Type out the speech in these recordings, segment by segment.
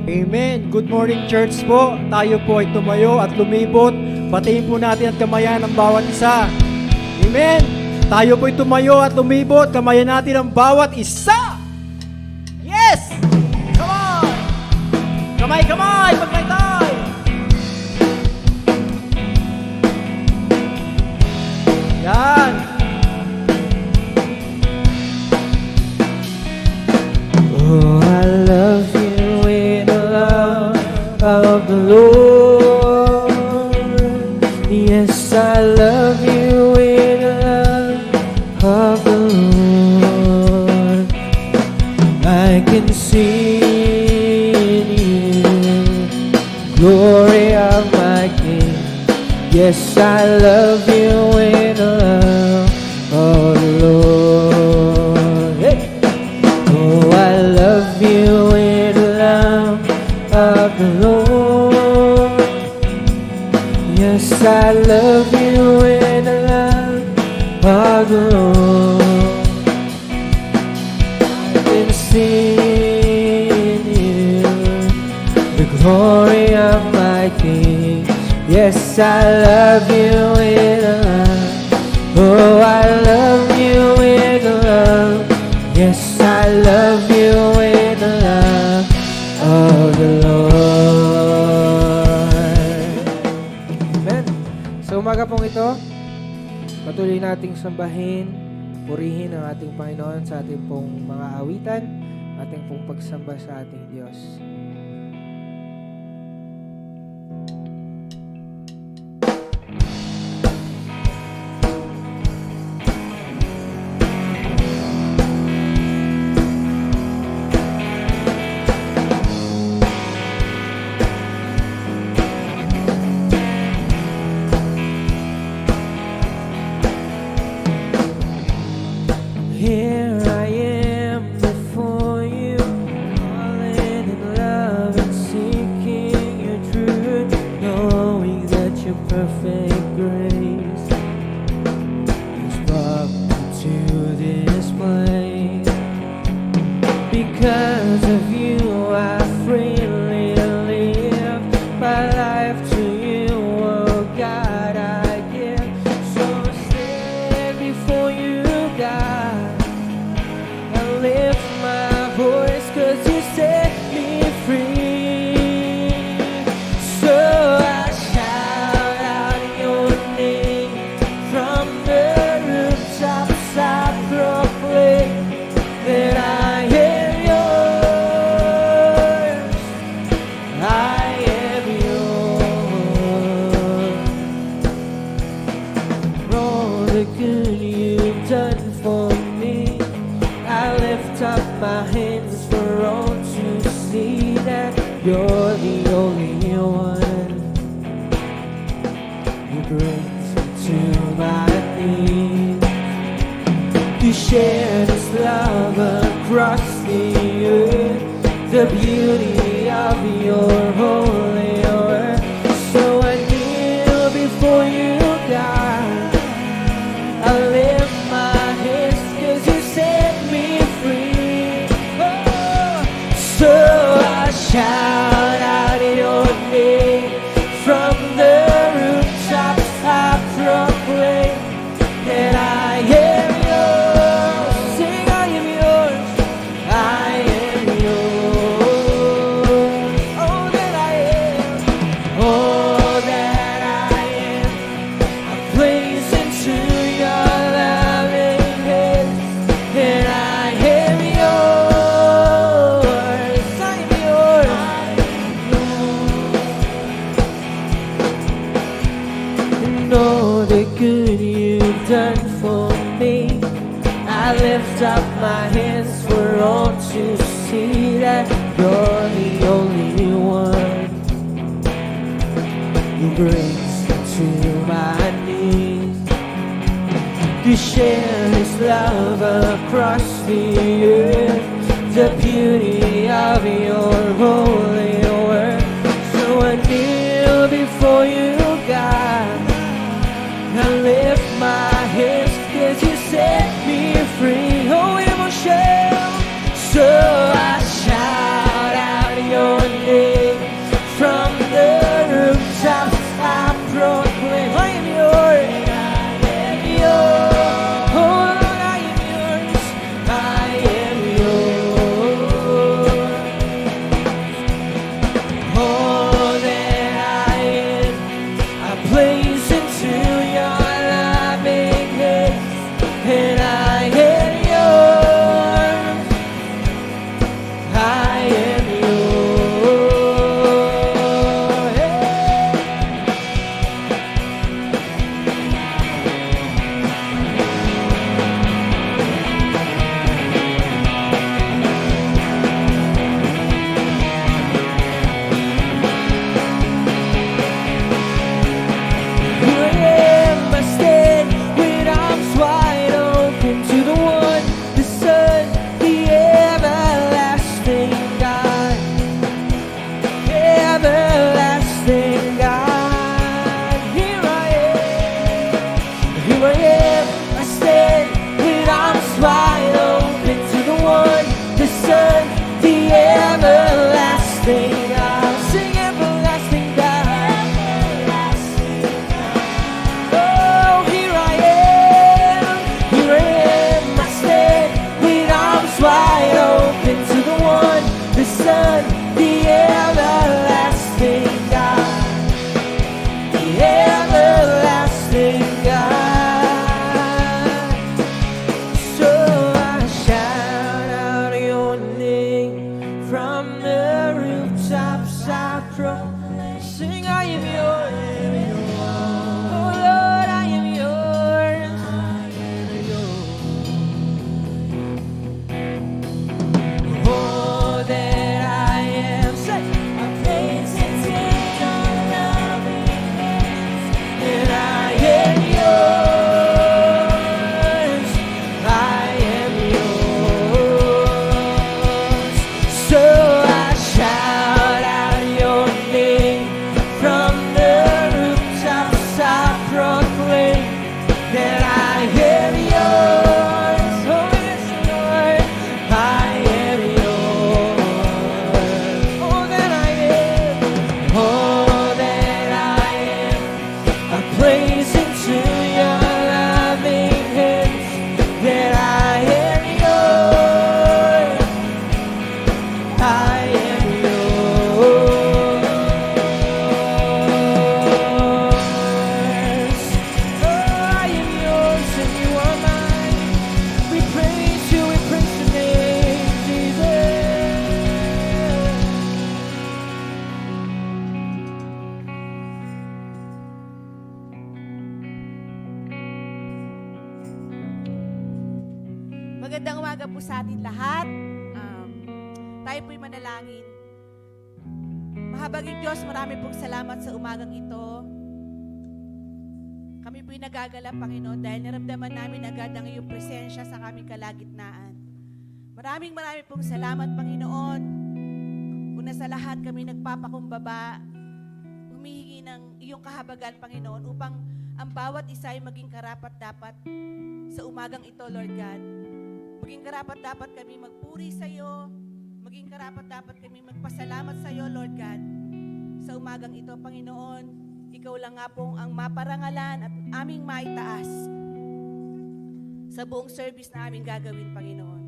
Amen. Good morning, church po. Tayo po ay tumayo at lumibot. Batiin po natin at kamayan ng bawat isa. Amen. Tayo po ay tumayo at lumibot. Kamayan natin ang bawat isa. Yes! Come on! Kamay! Pagmaytay! Yan! Oh, I love you with the love of the Lord. Yes, I love you with the love of the Lord. I can see in you glory of my King. Yes, I love you with the love of the Lord. Hey! Oh, I love you with the love of the Lord. Yes, I love you with the love of the Lord. I can see in you the glory of my King. Yes, I love you with the love. Oh, I love you with the love. Yes, I love you with the love of the Lord. Amen. Sa umaga pong ito, patuloy nating sambahin, purihin ang ating Panginoon sa ating pong mga awitan, ating pong pagsamba sa ating Diyos. Here I am before you, falling in love and seeking your truth, knowing that your perfect grace has brought me to this place. Because of you, I freely live my life to you, oh God, I give. So I stand before you, God. Lift my voice 'cause you set me free. So I shout out your name from the rooftops. I proclaim that I am yours. I am yours. For all the good you've done for me, I lift up my hands for all to see that you're the only one who brings me to my knees. You share this love across the earth, the beauty of your holy word. So I kneel before you, God. I lift my hands 'cause you set me free. Oh, so I shout out your name from the rooftops. I proclaim that I am yours. Sing, I am yours. I am yours. Oh, that I am. Oh, that I am. I praise into your loving hands. And I am yours. I am yours. And all the good you've done for me, I lift up my hands for all to see that you're the only one who brings me to my knees. You share this love across the earth, the beauty of your holy word. So I kneel before you, God. I lift my hands 'cause you set me free. Oh, emotion. So I shout out your name. I am yours. Oh, I am yours and you are mine. We praise you, we praise your name, Jesus. Magandang umaga po sa atin lahat. Tayo po'y manalangin. Mahabaging Diyos, marami pong salamat sa umagang ito. Kami po'y nagagala, Panginoon, dahil naramdaman namin agad ang iyong presensya sa aming kalagitnaan. Maraming pong salamat, Panginoon. Una sa lahat, kami nagpapakumbaba, humihingi ng iyong kahabagan, Panginoon, upang ang bawat isa ay maging karapat-dapat sa umagang ito, Lord God. Maging karapat-dapat kami magpuri sa iyo. Maging karapat-dapat kami magpasalamat sa iyo, Lord God. Sa umagang ito, Panginoon, ikaw lang nga pong ang maparangalan at aming maitaas sa buong service na aming gagawin, Panginoon.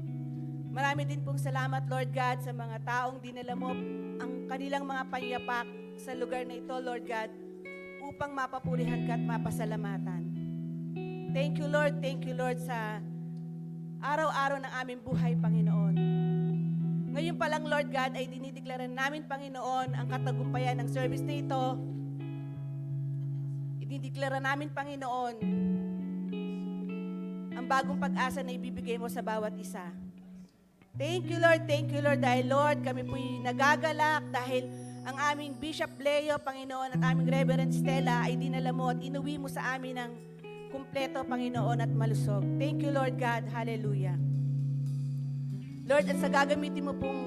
Marami din pong salamat, Lord God, sa mga taong dinala mo ang kanilang mga payapak sa lugar na ito, Lord God, upang mapapurihan ka at mapasalamatan. Thank you, Lord, sa araw-araw ng aming buhay, Panginoon. Ngayon pa lang, Lord God, ay dinideklara namin, Panginoon, ang katagumpayan ng service na ito. Dinideklara namin, Panginoon, ang bagong pag-asa na ibibigay mo sa bawat isa. Thank you, Lord, dahil, Lord, kami po'y nagagalak dahil ang aming Bishop Leo, Panginoon, at aming Reverend Stella ay dinala mo at inuwi mo sa amin ng kumpleto, Panginoon, at malusog. Thank you, Lord God. Hallelujah. Lord, at sa gagamitin mo pong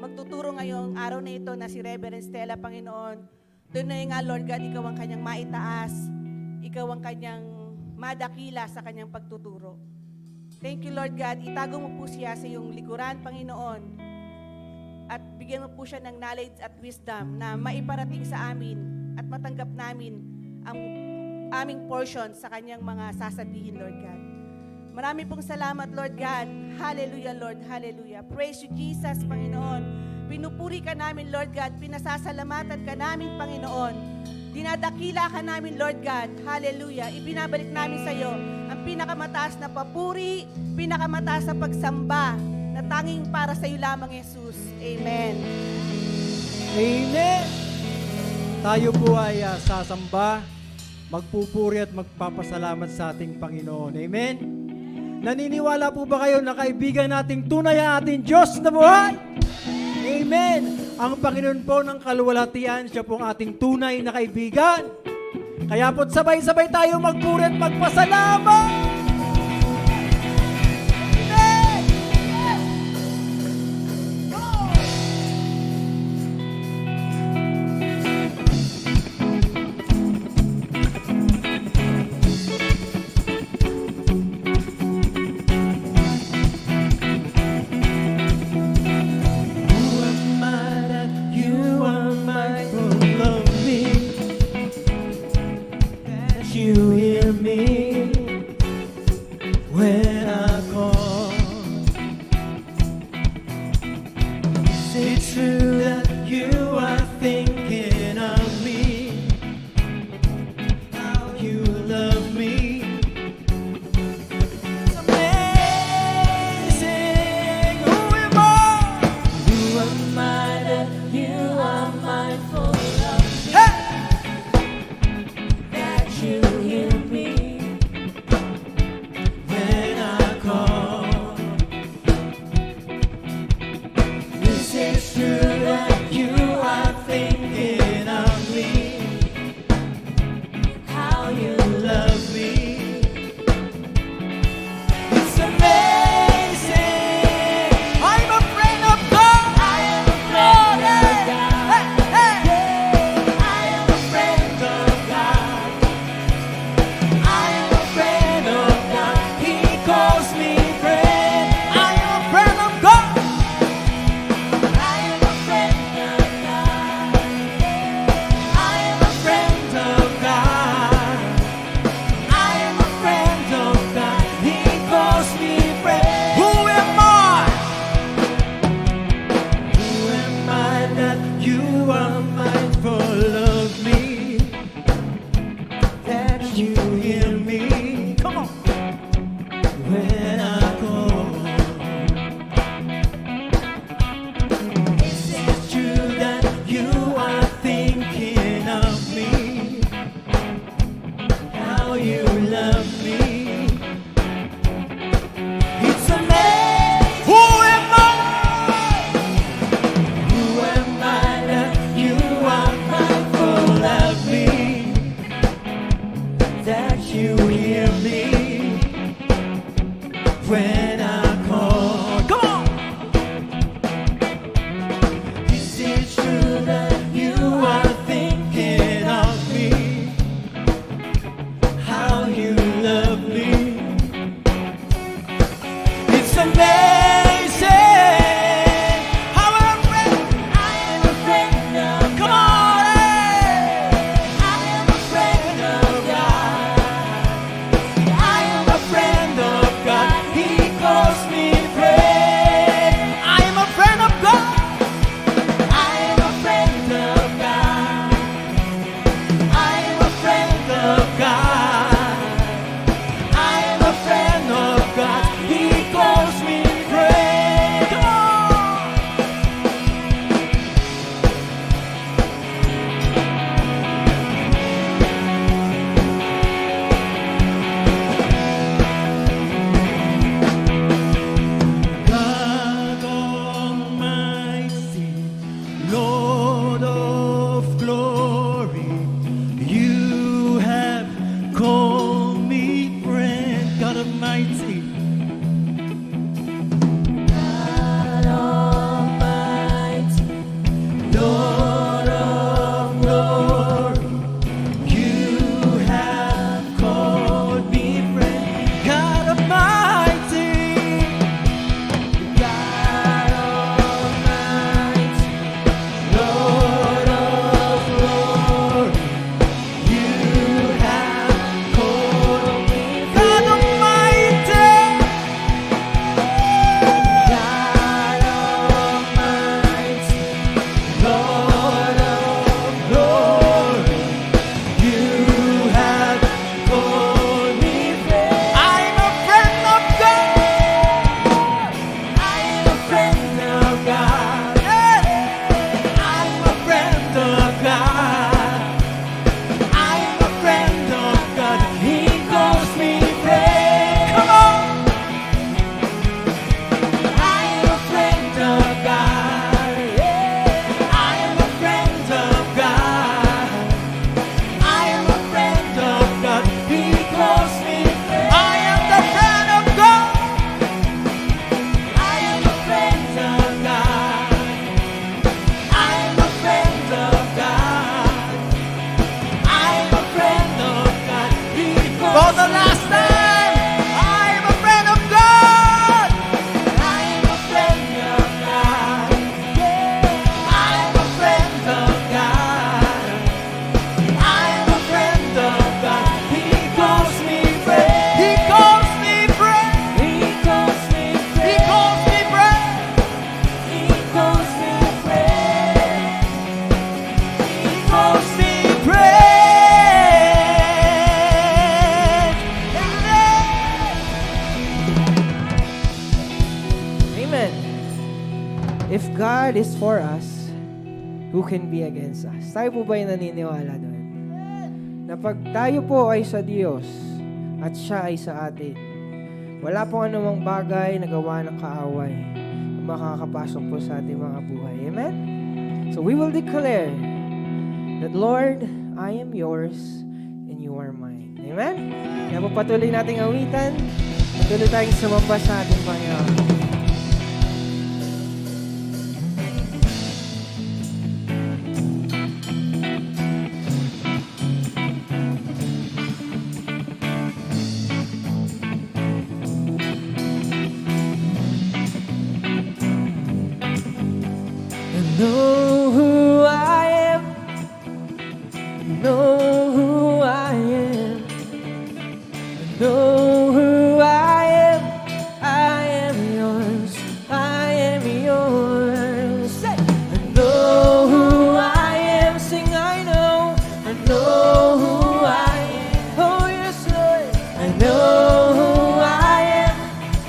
magtuturo ngayong araw na ito na si Reverend Stella, Panginoon, tunay nga, Lord God, ikaw ang kanyang maitaas, ikaw ang kanyang madakila sa kanyang pagtuturo. Thank you, Lord God. Itago mo po siya sa iyong likuran, Panginoon, at bigyan mo po siya ng knowledge at wisdom na maiparating sa amin at matanggap namin ang aming portion sa kanyang mga sasabihin, Lord God. Marami pong salamat, Lord God. Hallelujah, Lord. Hallelujah. Praise you, Jesus, Panginoon. Pinupuri ka namin, Lord God. Pinasasalamatan ka namin, Panginoon. Dinadakila ka namin, Lord God. Hallelujah. Ibinabalik namin sa iyo ang pinakamataas na papuri, pinakamataas na pagsamba na tanging para sa iyo lamang, Jesus. Amen. Amen! Tayo po ay sasamba, magpupuri at magpapasalamat sa ating Panginoon. Amen? Naniniwala po ba kayo na kaibigan nating tunay ang ating Diyos na buhay? Amen! Ang Panginoon po ng kaluwalhatian, siya po ang ating tunay na kaibigan. Kaya po't sabay-sabay tayo magpuri at magpasalamat! Amen! Go! You hear me when I call. Is it true that you are thinking of me? How you love me? It's amazing. Who am I? Who am I that you are mindful of me? Hey! You hear me when I call. This is true. God is for us, who can be against us? Tayo po ba yung naniniwala doon? Na pag tayo po ay sa Diyos at siya ay sa atin, wala pong anumang bagay na gawa ng kaaway na makakapasok po sa ating mga buhay. Amen? So we will declare that, Lord, I am yours and you are mine. Amen? Kaya po patuloy nating awitan. Patuloy tayong sumamba sa ating Panginoon. Know who I am. Know who I am. Know who I am. I am yours. I am yours. Say, I know who I am. Sing, I know. I know who I am. Oh yes, Lord. I know who I am.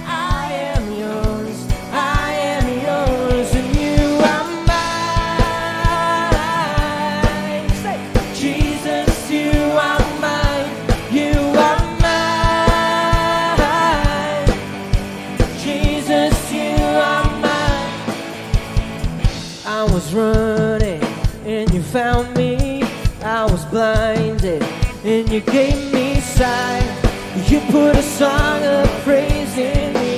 I am yours. I am yours, and you are mine. Say, Jesus, you are mine. You are mine. Jesus, you are mine. I was running and you found me. I was blinded and you gave me sight. You put a song of praise in me.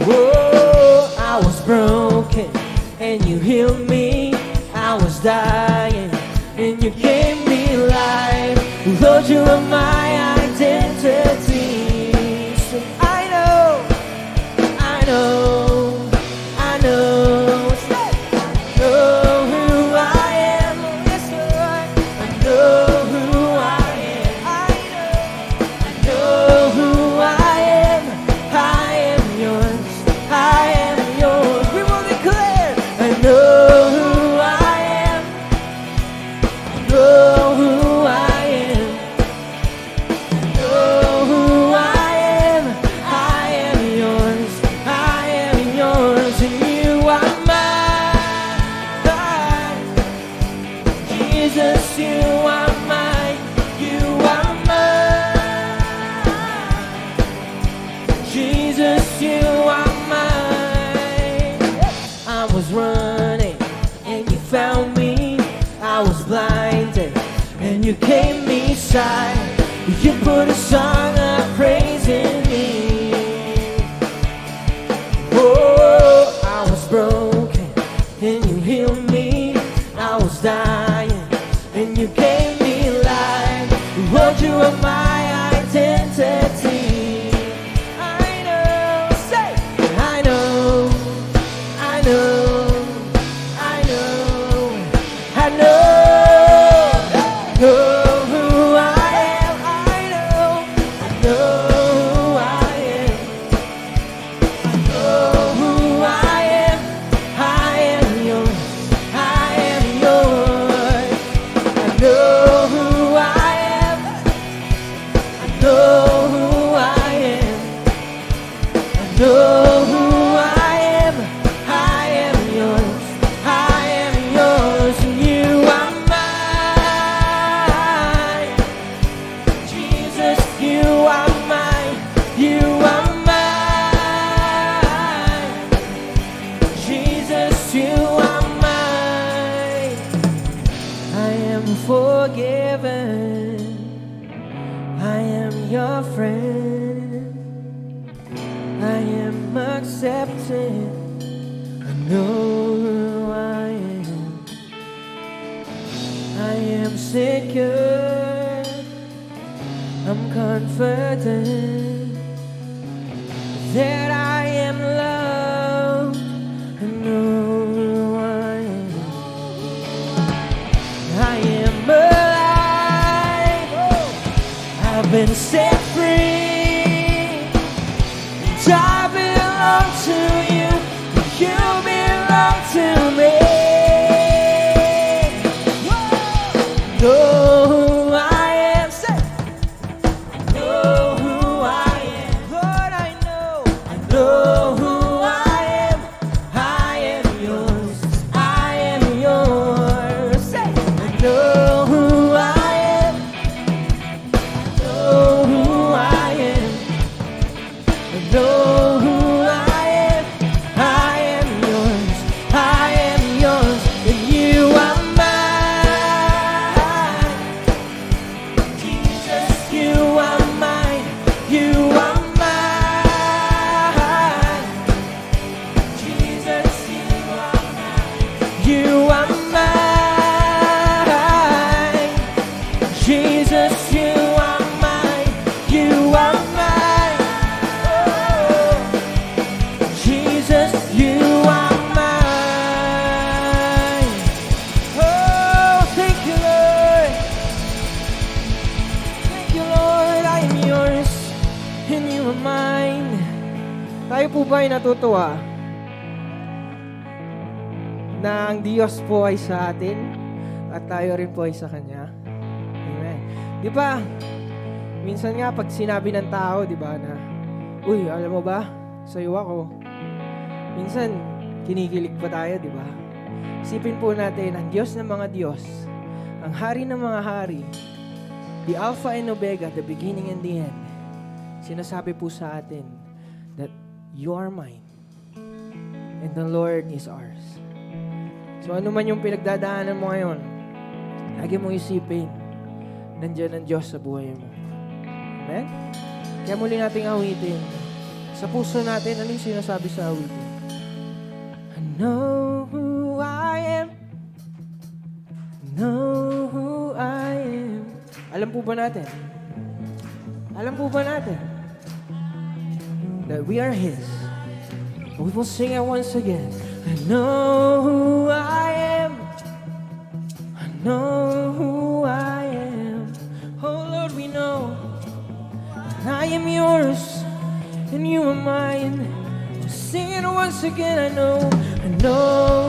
Whoa, I was broken and you healed me. I was dying and you gave me life. Lord, you are my identity. So I know, I know, I know. Say, I know who I am. Yes, Lord, I know who I am. I know who I am. I am yours. I am yours. We will declare, I know who I am. I know who I am. I know who I am. I am yours. I am yours, and you are mine. Jesus, you are mine. You are mine. Jesus, you are mine. I was running and you found me. I was blinded and you gave me sight. You put a song of praise in me. Oh, I was broken and you healed me. I was dying and you gave me life. Lord, you are my identity. I know, say, I know, I know, I know, I know. Know who I am. I know who I am. I know who I am. I am yours. I am yours. I know who I am. I know who I am. I know who I am. I am yours. I am yours, and you are mine. Jesus, you are mine. You are mine. Jesus, you are mine. I am forgiven. I am your friend. I am accepted. I know who I am. I am secure. I'm confident that I am loved. I know who I am. I am alive. I've been set free. And I belong to you. You belong to me. Know who I am. Say, know who I am. Lord, I know who I am. ay natutuwa na ang Diyos po ay sa atin at tayo rin po ay sa Kanya. Amen. Di ba, minsan nga pag sinabi ng tao, di ba, na, uy, alam mo ba, sa'yo ako. Minsan, kinikilig pa tayo, di ba? Isipin po natin, ang Diyos ng mga Diyos, ang Hari ng mga Hari, the Alpha and Omega, the beginning and the end, sinasabi po sa atin that you are mine and the Lord is ours. So ano man yung pinagdadaanan mo ngayon, lagi mong isipin, nandiyan ang Diyos sa buhay mo. Amen? Kaya muli nating awitin. Sa puso natin, ano yung sinasabi sa awitin? I know who I am. I know who I am. Alam po ba natin? Alam po ba natin? That we are His. We will sing it once again. I know who I am. I know who I am. Oh Lord, we know that I am yours and you are mine. Sing it once again. I know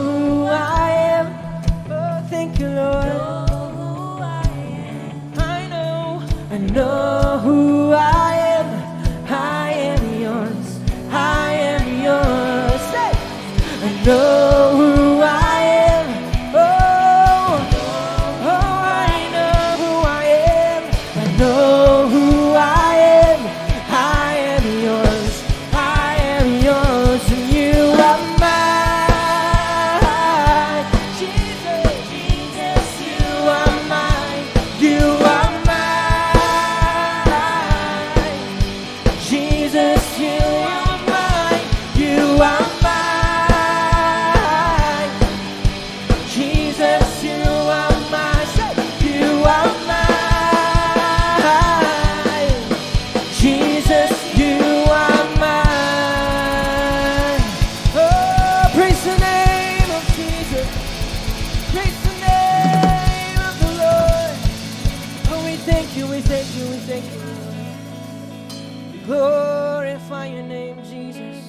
who I am. Oh, thank you, Lord. I know who I am. I am yours. I am yours. Say, I know who I am. Oh, I know who I am. I know who I am. I am yours. I am yours, and you are mine. Jesus, Jesus, you are mine. You are mine. Jesus, you are mine. You are mine. Jesus, you are mine. Say, you are mine. Jesus, you are mine. Oh, praise the name of Jesus. Praise the name of the Lord. Oh, we thank you, we thank you, we thank you. Glorify your name, Jesus.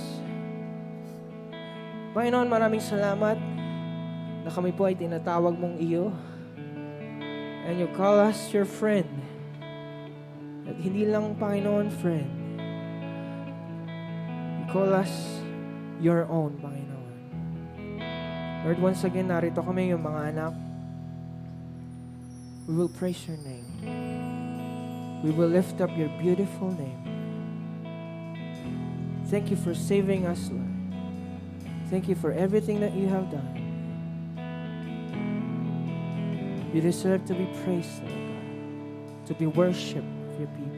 Panginoon, maraming salamat na kami po ay tinatawag mong iyo. And you call us your friend. At hindi lang, Panginoon, friend. You call us your own, Panginoon. Lord, once again, narito kami yung mga anak. We will praise your name. We will lift up your beautiful name. Thank you for saving us, Lord. Thank you for everything that you have done. You deserve to be praised, Lord God, to be worshipped of your people.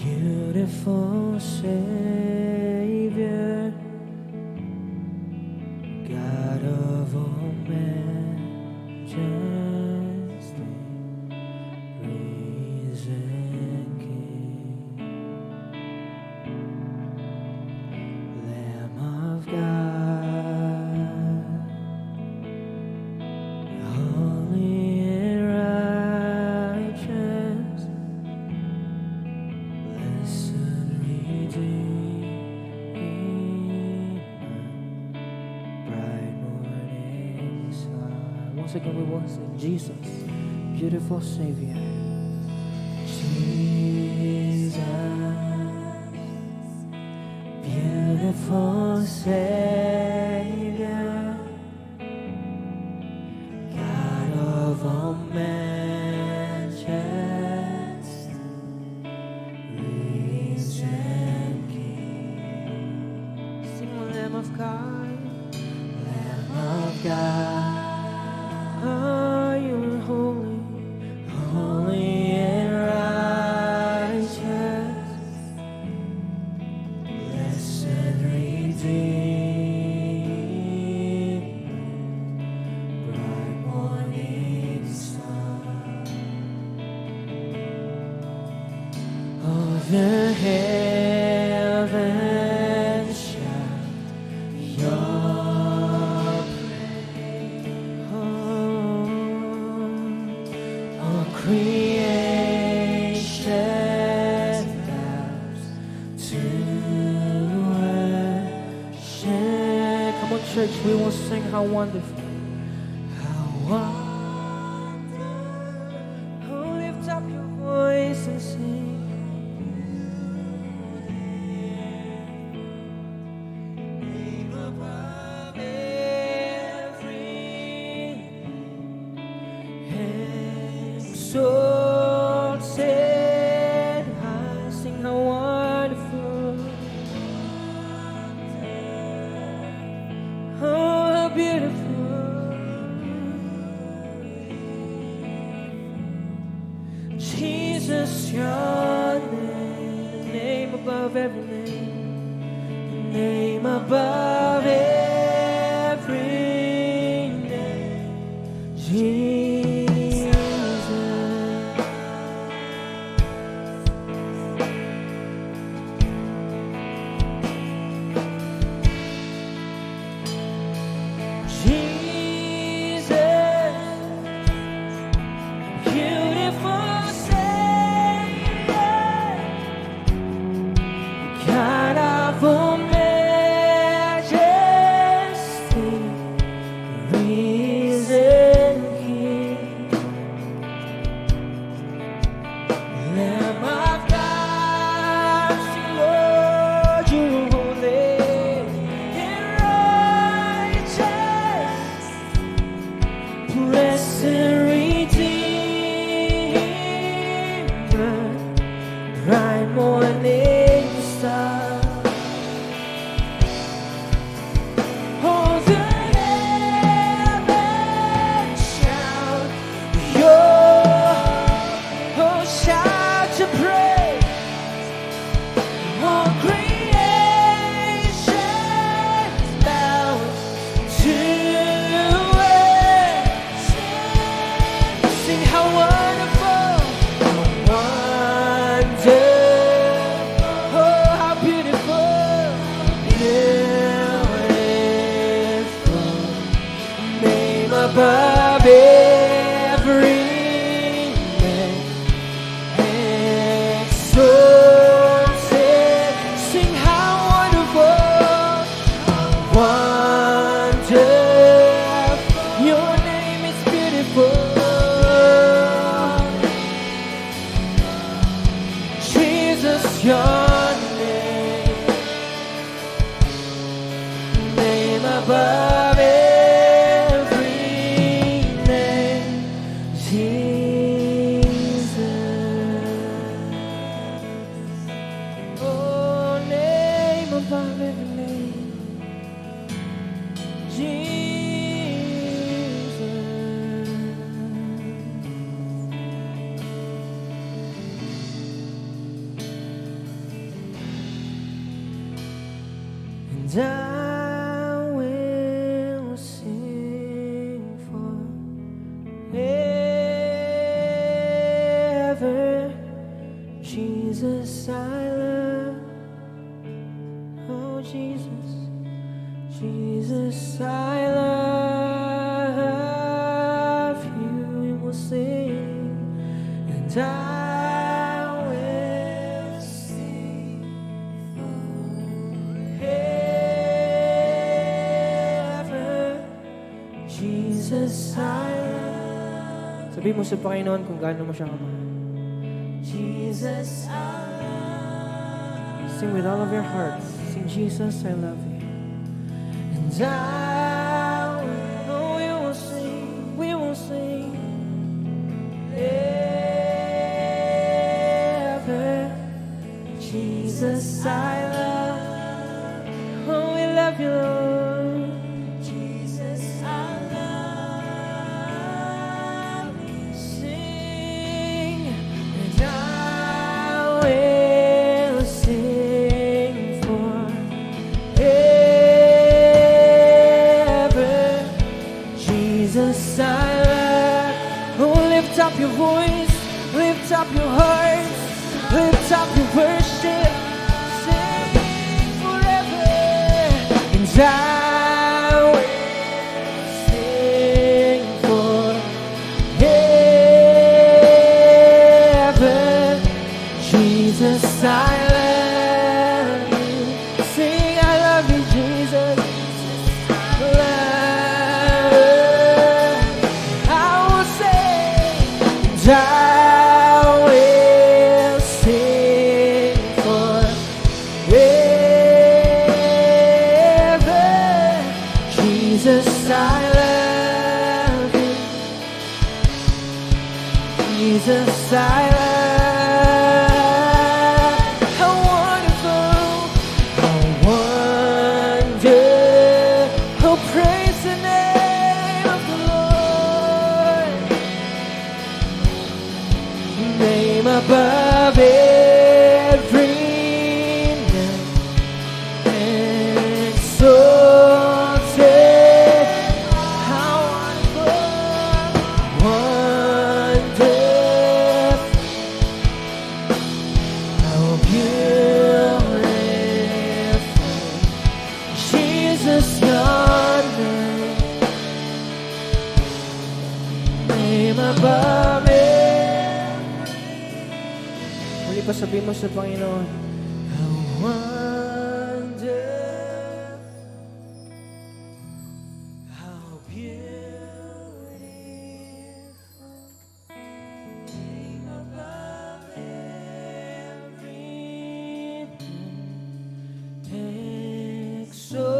Beautiful Savior, God of all majesty, risen King, Lamb of God, holy and righteous, blessed Redeemer, bright morning star. Once again we will sing Jesus, beautiful Savior. Jesus, beautiful Savior, God of all majesty, risen King. Sing, Lamb of God, Lamb of God. Oh, you are holy, holy and righteous. worship. Come on, church, we will sing how wonderful. How wonderful. Oh, lift up your voice and sing. Name above every exalted high. Sing how wonderful. Oh, how beautiful. Jesus, your name, the name above every name, the name above every name, Jesus. Jesus, beautiful Savior, God of all majesty, risen King, Lamb of God, sing, Lord, you are holy and righteous, blessed Redeemer, bright morning star. Oh, the heavens shout your, oh, shout your praise. All creation bows to worship. Sing how wonderful, how wonderful, oh, how beautiful, beautiful. Name above every name, exalted. Sing how wonderful, wonderful. Your name is beautiful. Jesus, your name, name above every name, Jesus. Oh, name above every name, Jesus. And I will sing forever, Jesus I love. Oh, Jesus, Jesus I love you. We will sing, and I will sing forever, Jesus I love. Sabi mo sa Panginoon kung gaano mo siya kamahal. Jesus I love. Sing with all of your heart. Sing, Jesus I love you. And I will, oh, we will sing ever, Jesus I love. Oh, we love you, Lord. Jesus I love. Sing, and I will sing forever, Jesus I love. Oh, lift up your voice, lift up your hearts, lift up your worship. Sing forever, and I will sing forever, Jesus I love. I love. How wonderful, how wonder, oh praise the name of the Lord. Name above every name, exalted. How wonderful, how beautiful, Jesus, your name above it. Muli pa sabihin mo sa Panginoon, how wonderful, how beautiful, name above every name, exalted.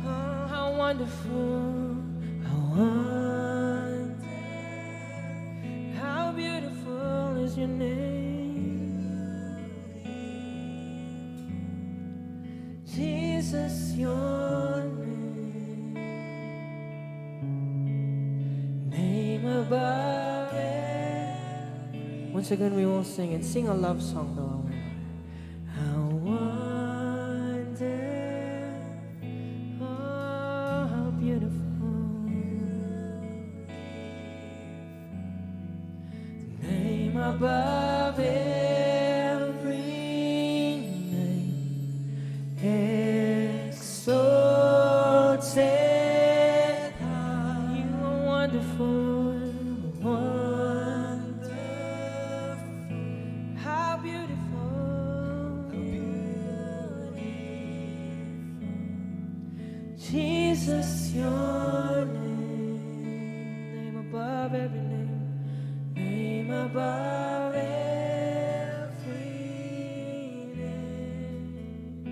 Oh, how wonderful, how wonderful, how beautiful is your name, Jesus, your name above it. Once again, we will sing and sing a love song to our Lord. How wonderful, oh, how beautiful, the name above every name, exalted high. You are wonderful, wonderful, how beautiful, Jesus, your name above every name above every name.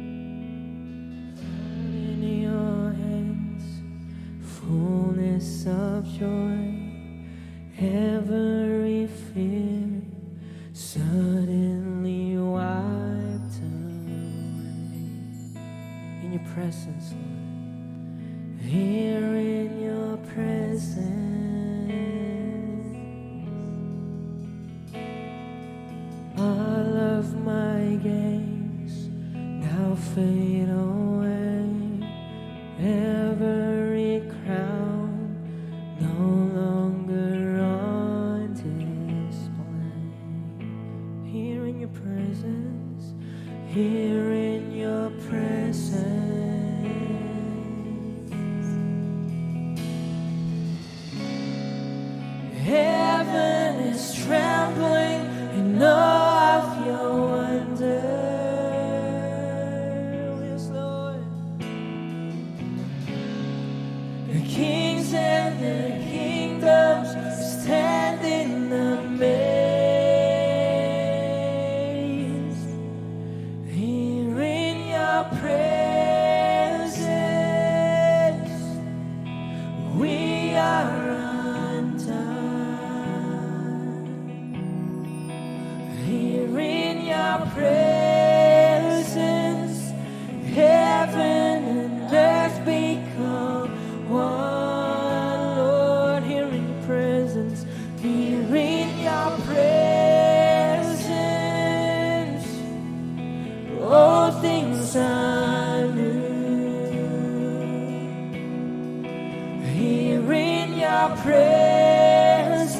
Found in your hands, fullness of joy, every fear suddenly wiped away. In your presence, Lord. Here in your presence, all of my games now fade away. Every crown no longer on display. Here in your presence, here in your presence. Heaven is trembling in awe of your wonder. Yes, Lord. The kings and the kingdoms stand in amaze. Here in your presence, we are here in your presence, heaven and earth become one. Lord, here in your presence, here in your presence, all things are new. Here in your presence,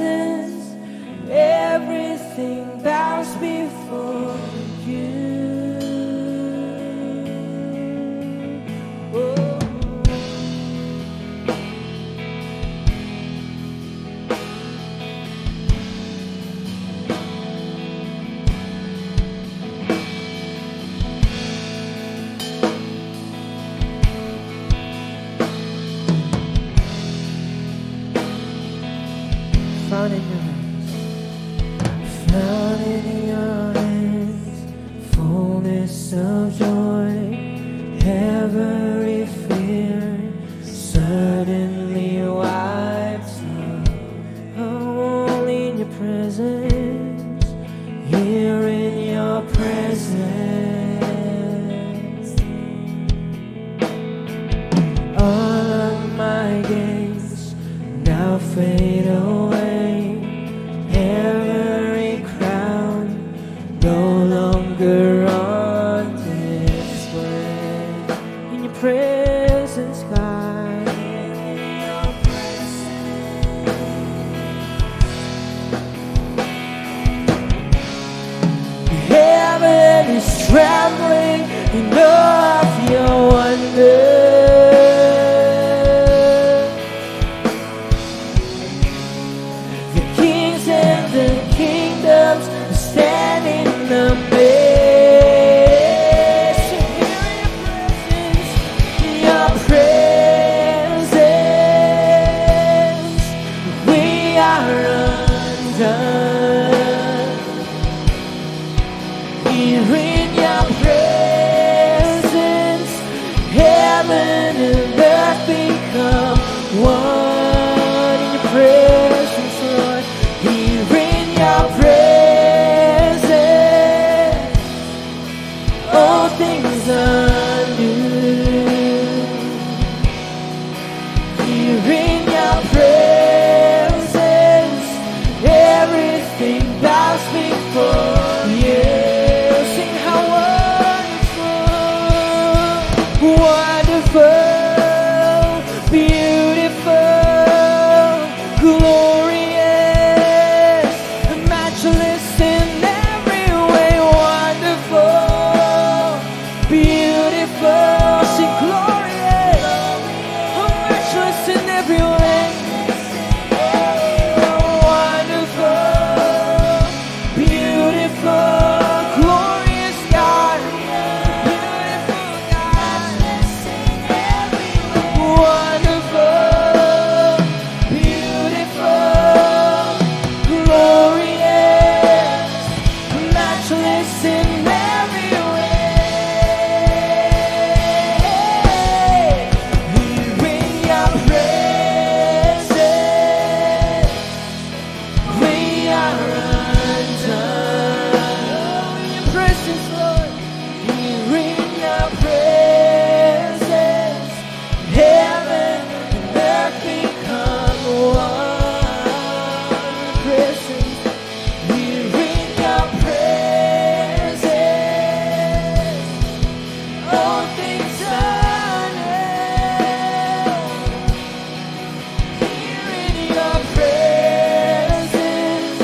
everything bows before you. Oh. Found in your hands, found in your hands, fullness of joy, every fear suddenly wiped away. Oh, presence. All of my gains now fade away. Every crown no longer on display. In your presence, God. Heaven is trembling in awe of your wonder. The kings and the kingdoms stand in amaze. In your presence, we are undone. Here in your presence, heaven and earth become one. In your presence, Lord. Here in your presence, all things are new. Here in your presence, everything bows before you. Sing how wonderful, wonderful, beautiful, glorious, matchless in every way. Wonderful, beautiful, sing glorious, matchless in every way. Wonderful, beautiful, glorious God, beautiful God, wonderful, beautiful, glorious, matchless in every way. Here in your presence, we are undone. In your presence, Lord. Here in your presence, heaven and earth become one. Presence. Here in your presence, all things are new. Here in your presence,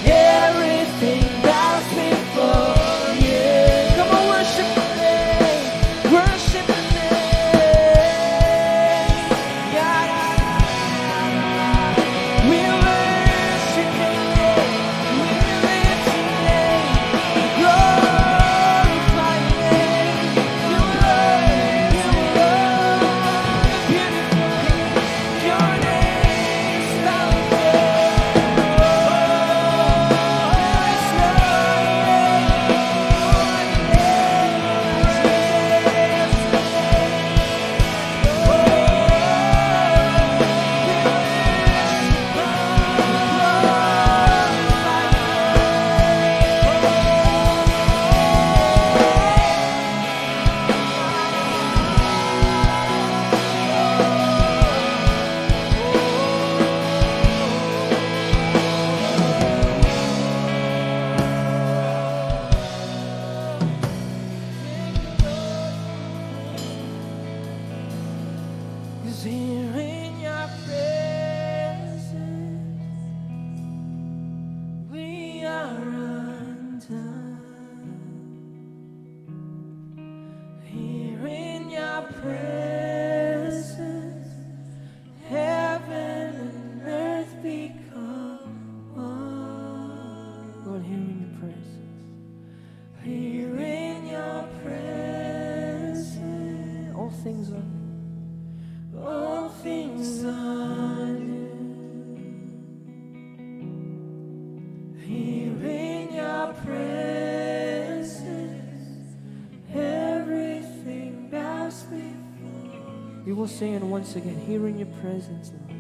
everything bows before you. Come on, worship the name. Worship the name. God, we worship your name. We lift your name. We glorify your name. You love, beautiful. Your name is powerful. Cause here in your presence, we are undone. Here in your presence, heaven and earth become one. Lord, here in your presence, here in your presence, all things are new. All things are new. Here in your presence, everything bows before. We will sing it once again. Here in your presence, Lord.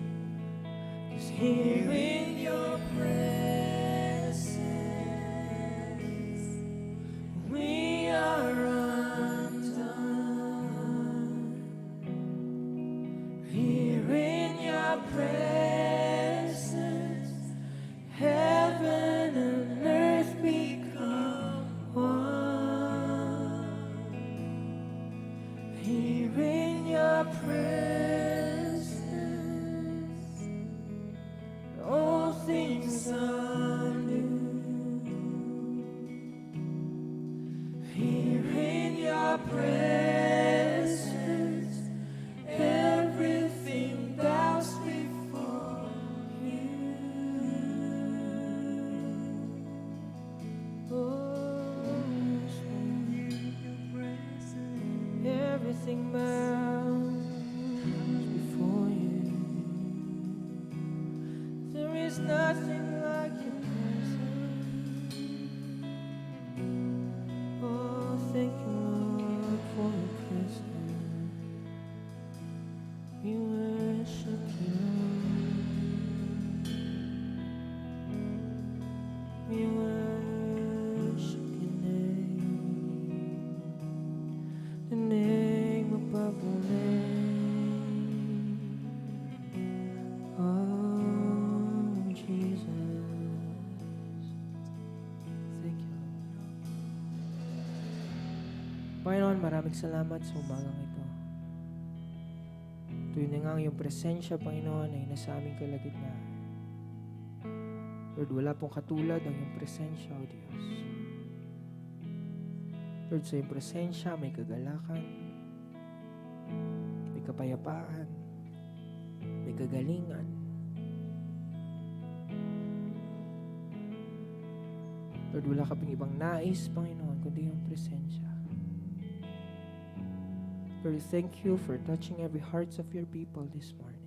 'Cause here in your presence, we Here in your presence, everything bows before you. Oh, everything bows before you. There is nothing like your presence. Oh, thank you, Lord, for your presence. We worship you. We worship your name, the name above all name. Oh, Jesus. Thank you. Panginoon, maraming salamat sa umagang ito. Tuwing na nga ang iyong presensya, Panginoon, ay nasa aming kalagitnaan. Lord, wala pong katulad ang iyong presensya, O Diyos. Lord, sa iyong presensya may kagalakan, may kapayapaan, may kagalingan. Lord, wala ka pang ibang nais, Panginoon, kundi iyong presensya. Lord, thank you for touching every hearts of your people this morning.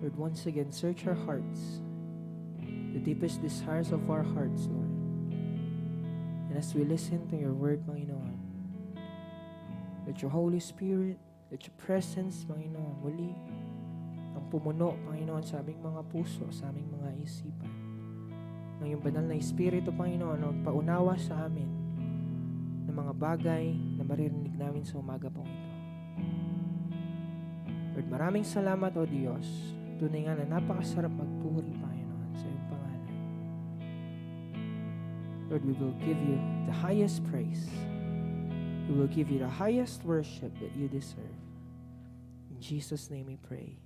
Lord, once again, search our hearts, the deepest desires of our hearts, Lord. And as we listen to your word, Panginoon, let your Holy Spirit, let your presence, Panginoon, muli ang pumuno, Panginoon, sa aming mga puso, sa aming mga isipan. Ng iyong banal na Espiritu, Panginoon, ang paunawa sa amin ng mga bagay na maririnig namin sa umaga pong ito. Lord, maraming salamat, O Diyos. Tunay nga na napakasarap magpuri, Panginoon, sa iyong pangalan. Lord, we will give you the highest praise. We will give you the highest worship that you deserve. In Jesus' name we pray.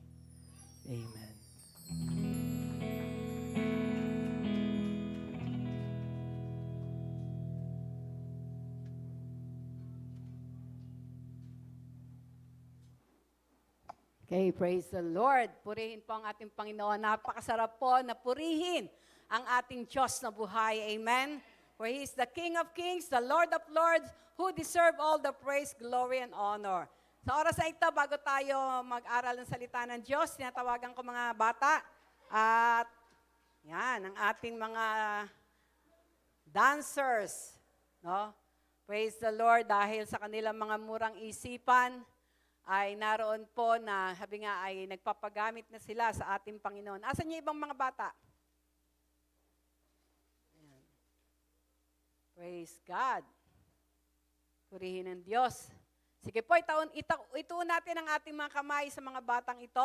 Amen. Okay, praise the Lord. Purihin po ang ating Panginoon. Napakasarap po na purihin ang ating Diyos na buhay. Amen? For He is the King of Kings, the Lord of Lords, who deserve all the praise, glory, and honor. Sa oras na ito, bago tayo mag-aral ng salita ng Diyos, tinatawagan ko mga bata. At yan, ang ating mga dancers. No? Praise the Lord dahil sa kanilang mga murang isipan, ay naroon po na, sabi nga, ay nagpapagamit na sila sa ating Panginoon. Asan niyo ibang mga bata? Ayan. Praise God. Purihin ng Diyos. Sige po, ituon natin ang ating mga kamay sa mga batang ito.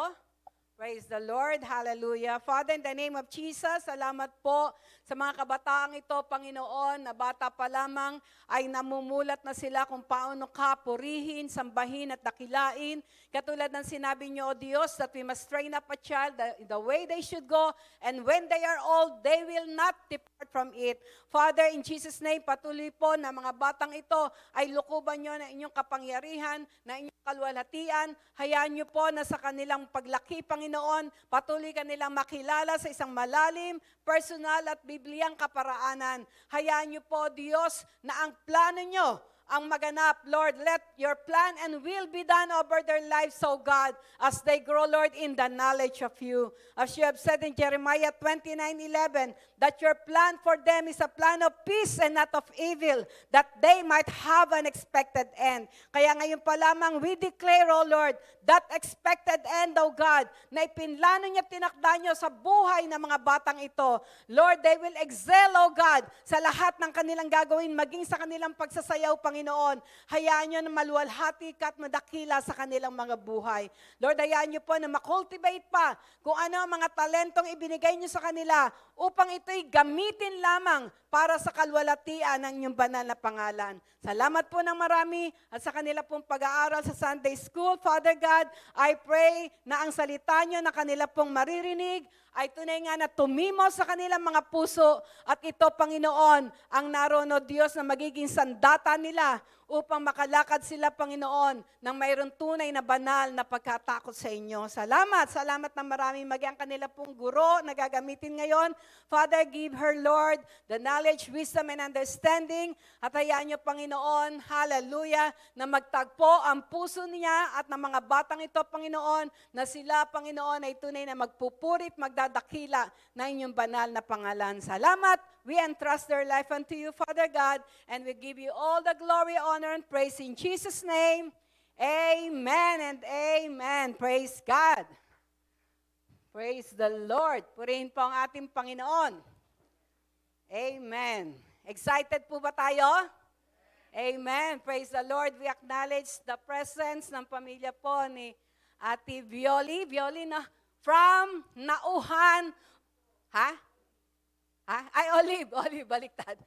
Praise the Lord. Hallelujah. Father, in the name of Jesus, salamat po sa mga kabataang ito, Panginoon, na bata pa lamang ay namumulat na sila kung paano ka purihin, sambahin at dakilain. Katulad ng sinabi niyo, O Diyos, that we must train up a child the way they should go, and when they are old, they will not depart from it. Father, in Jesus' name, patuloy po na mga batang ito ay lukuban niyo na inyong kapangyarihan, na inyong kalwalhatian. Hayaan niyo po na sa kanilang paglaki, Panginoon, patuloy kanilang makilala sa isang malalim, personal at bibliyang kaparaanan. Hayaan niyo po, Diyos, na ang plano niyo ang maganap. Lord, let your plan and will be done over their lives, O God, as they grow, Lord, in the knowledge of you. As you have said in Jeremiah 29:11, that your plan for them is a plan of peace and not of evil, that they might have an expected end. Kaya ngayon pa lamang, we declare, O Lord, that expected end, O God, na ipinlano niya, tinakda niyo sa buhay ng mga batang ito. Lord, they will excel, O God, sa lahat ng kanilang gagawin, maging sa kanilang pagsasayaw, Panginoon. Hayaan niyo na maluwalhati ka at madakila sa kanilang mga buhay. Lord, hayaan niyo po na makultivate pa kung ano ang mga talentong ibinigay niyo sa kanila upang ito'y gamitin lamang para sa kalwalatian ng inyong banal na pangalan. Salamat po ng marami at sa kanila pong pag-aaral sa Sunday School. Father God, I pray na ang salita nyo na kanila pong maririnig ay tunay nga na tumimo sa kanilang mga puso at ito, Panginoon, ang naroon, O Diyos, na magiging sandata nila upang makalakad sila, Panginoon, ng mayroong tunay na banal na pagkatakot sa inyo. Salamat na maraming maging kanila pong guro na gagamitin ngayon. Father, give her, Lord, the knowledge, wisdom, and understanding. At hayaan niyo, Panginoon, hallelujah, na magtagpo ang puso niya at ng mga batang ito, Panginoon, na sila, Panginoon, ay tunay na magpupurit, magdadakila na inyong banal na pangalan. Salamat. We entrust their life unto you, Father God, and we give you all the glory, honor, and praise in Jesus' name. Amen and amen. Praise God. Praise the Lord. Purihin po ang ating Panginoon. Amen. Excited po ba tayo? Amen. Praise the Lord. We acknowledge the presence ng pamilya po ni Ate Violi. Violi na from Nauhan. Olive, baliktad.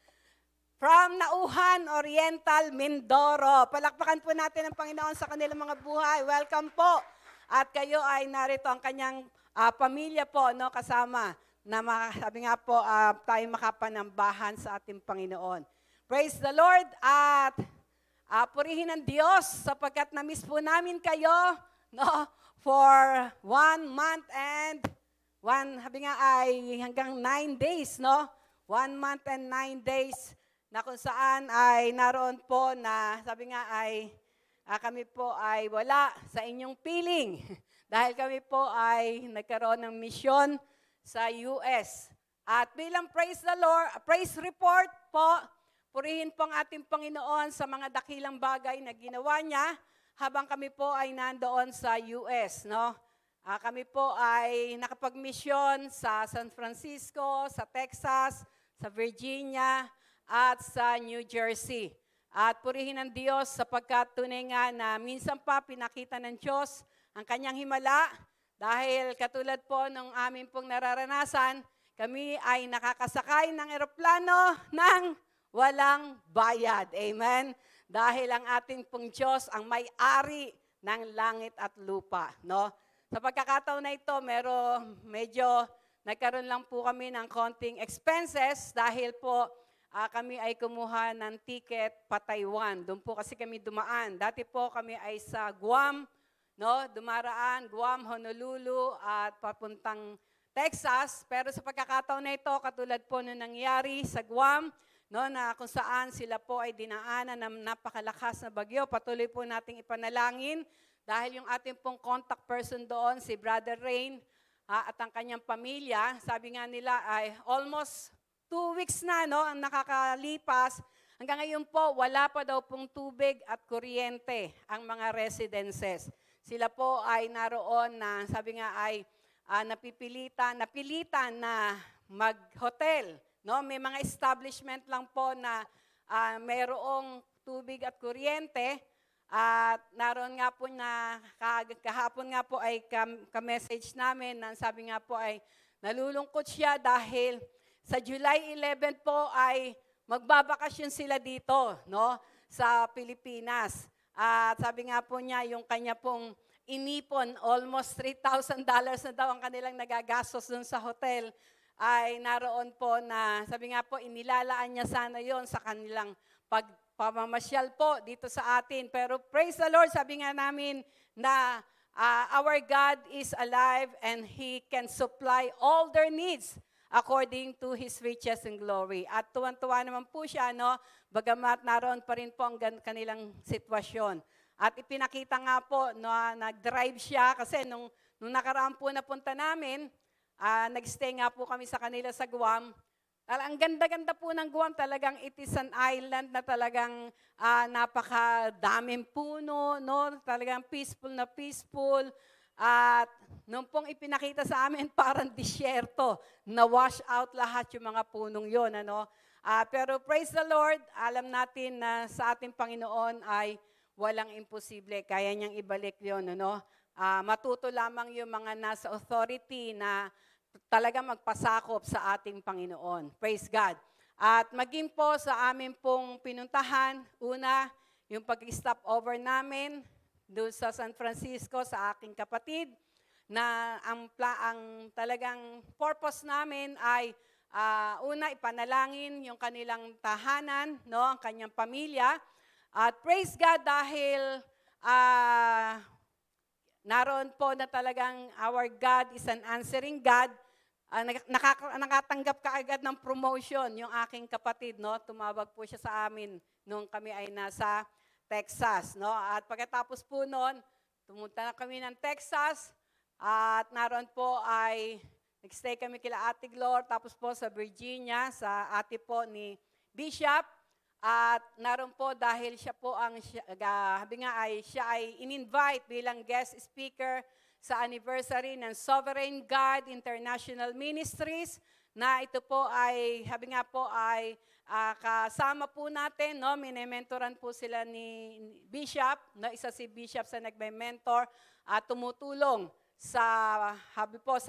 From Nauhan, Oriental, Mindoro. Palakpakan po natin ang Panginoon sa kanilang mga buhay. Welcome po. At kayo ay narito ang kanyang pamilya po, no, kasama na sabi nga po, tayo makapanambahan sa ating Panginoon. Praise the Lord at purihin ang Diyos sapagkat na-miss po namin kayo, no, for 1 month and sabi nga ay hanggang 9 days, no? 1 month and 9 days na kung saan ay naroon po na sabi nga ay kami po ay wala sa inyong piling dahil kami po ay nagkaroon ng misyon sa US. At bilang praise the Lord, praise report po, purihin po ang ating Panginoon sa mga dakilang bagay na ginawa niya habang kami po ay nandoon sa US, no? Kami po ay nakapag-misyon sa San Francisco, sa Texas, sa Virginia, at sa New Jersey. At purihin ang Diyos sapagkat tunay nga na minsan pa pinakita ng Diyos ang kanyang himala dahil katulad po ng aming pong nararanasan, kami ay nakakasakay ng eroplano ng walang bayad. Amen? Dahil ang ating pong Diyos ang may-ari ng langit at lupa, no? Sa pagkakataon na ito, medyo nagkaroon lang po kami ng konting expenses dahil po kami ay kumuha ng ticket pa Taiwan. Doon po kasi kami dumaan. Dati po kami ay sa Guam, no? Dumaraan, Guam, Honolulu at papuntang Texas. Pero sa pagkakataon na ito, katulad po nung nangyari sa Guam, no, na kung saan sila po ay dinaanan ng napakalakas na bagyo. Patuloy po nating ipanalangin dahil yung ating pong contact person doon, si Brother Rain, at ang kanyang pamilya, sabi nga nila ay almost 2 weeks na, no, ang nakakalipas. Hanggang ngayon po, wala pa daw pong tubig at kuryente ang mga residences. Sila po ay naroon na, sabi nga ay napilitan na mag-hotel. No? May mga establishment lang po na mayroong tubig at kuryente. At naroon nga po na kahapon nga po ay ka-message namin na sabi nga po ay nalulungkot siya dahil sa July 11 po ay magbabakasyon sila dito, no, sa Pilipinas. At sabi nga po niya yung kanya pong inipon, almost $3,000 na daw ang kanilang nagagastos dun sa hotel, ay naroon po na sabi nga po inilalaan niya sana yon sa kanilang pamamasyal po dito sa atin. Pero praise the Lord, sabi nga namin na our God is alive and He can supply all their needs according to His riches and glory. At tuwan-tuwa naman po siya, no? Bagamat naroon pa rin po ang kanilang sitwasyon. At ipinakita nga po, no, nag-drive siya kasi nung nakaraan po napunta namin, nag-stay nga po kami sa kanila sa Guam. Ang ganda-ganda po ng Guam, talagang it is an island na talagang napakadaming puno, no? Talagang peaceful na peaceful. At nung pong ipinakita sa amin, parang disyerto, na-wash out lahat yung mga punong yon, ano? Pero praise the Lord, alam natin na sa ating Panginoon ay walang imposible. Kaya niyang ibalik yon, ano? Matuto lamang yung mga nasa authority na talaga magpasakop sa ating Panginoon. Praise God. At maging po sa amin pong pinuntahan, una, yung pag-stop over namin doon sa San Francisco sa aking kapatid, na ang talagang purpose namin ay una, ipanalangin yung kanilang tahanan, no, ang kanyang pamilya. At praise God dahil naroon po na talagang our God is an answering God. Nakatanggap ka agad ng promotion yung aking kapatid, no? Tumawag po siya sa amin nung kami ay nasa Texas, no? At pagkatapos po noon, tumunta na kami ng Texas at naroon po ay nag-stay kami kila Ate Glor, tapos po sa Virginia, sa ate po ni Bishop. At naroon po dahil siya po siya ay in-invite bilang guest speaker sa anniversary ng Sovereign God International Ministries, na ito po ay, kasama po natin, no? Minementoran po sila ni Bishop, no? Isa si Bishop sa nagme-mentor at tumutulong sa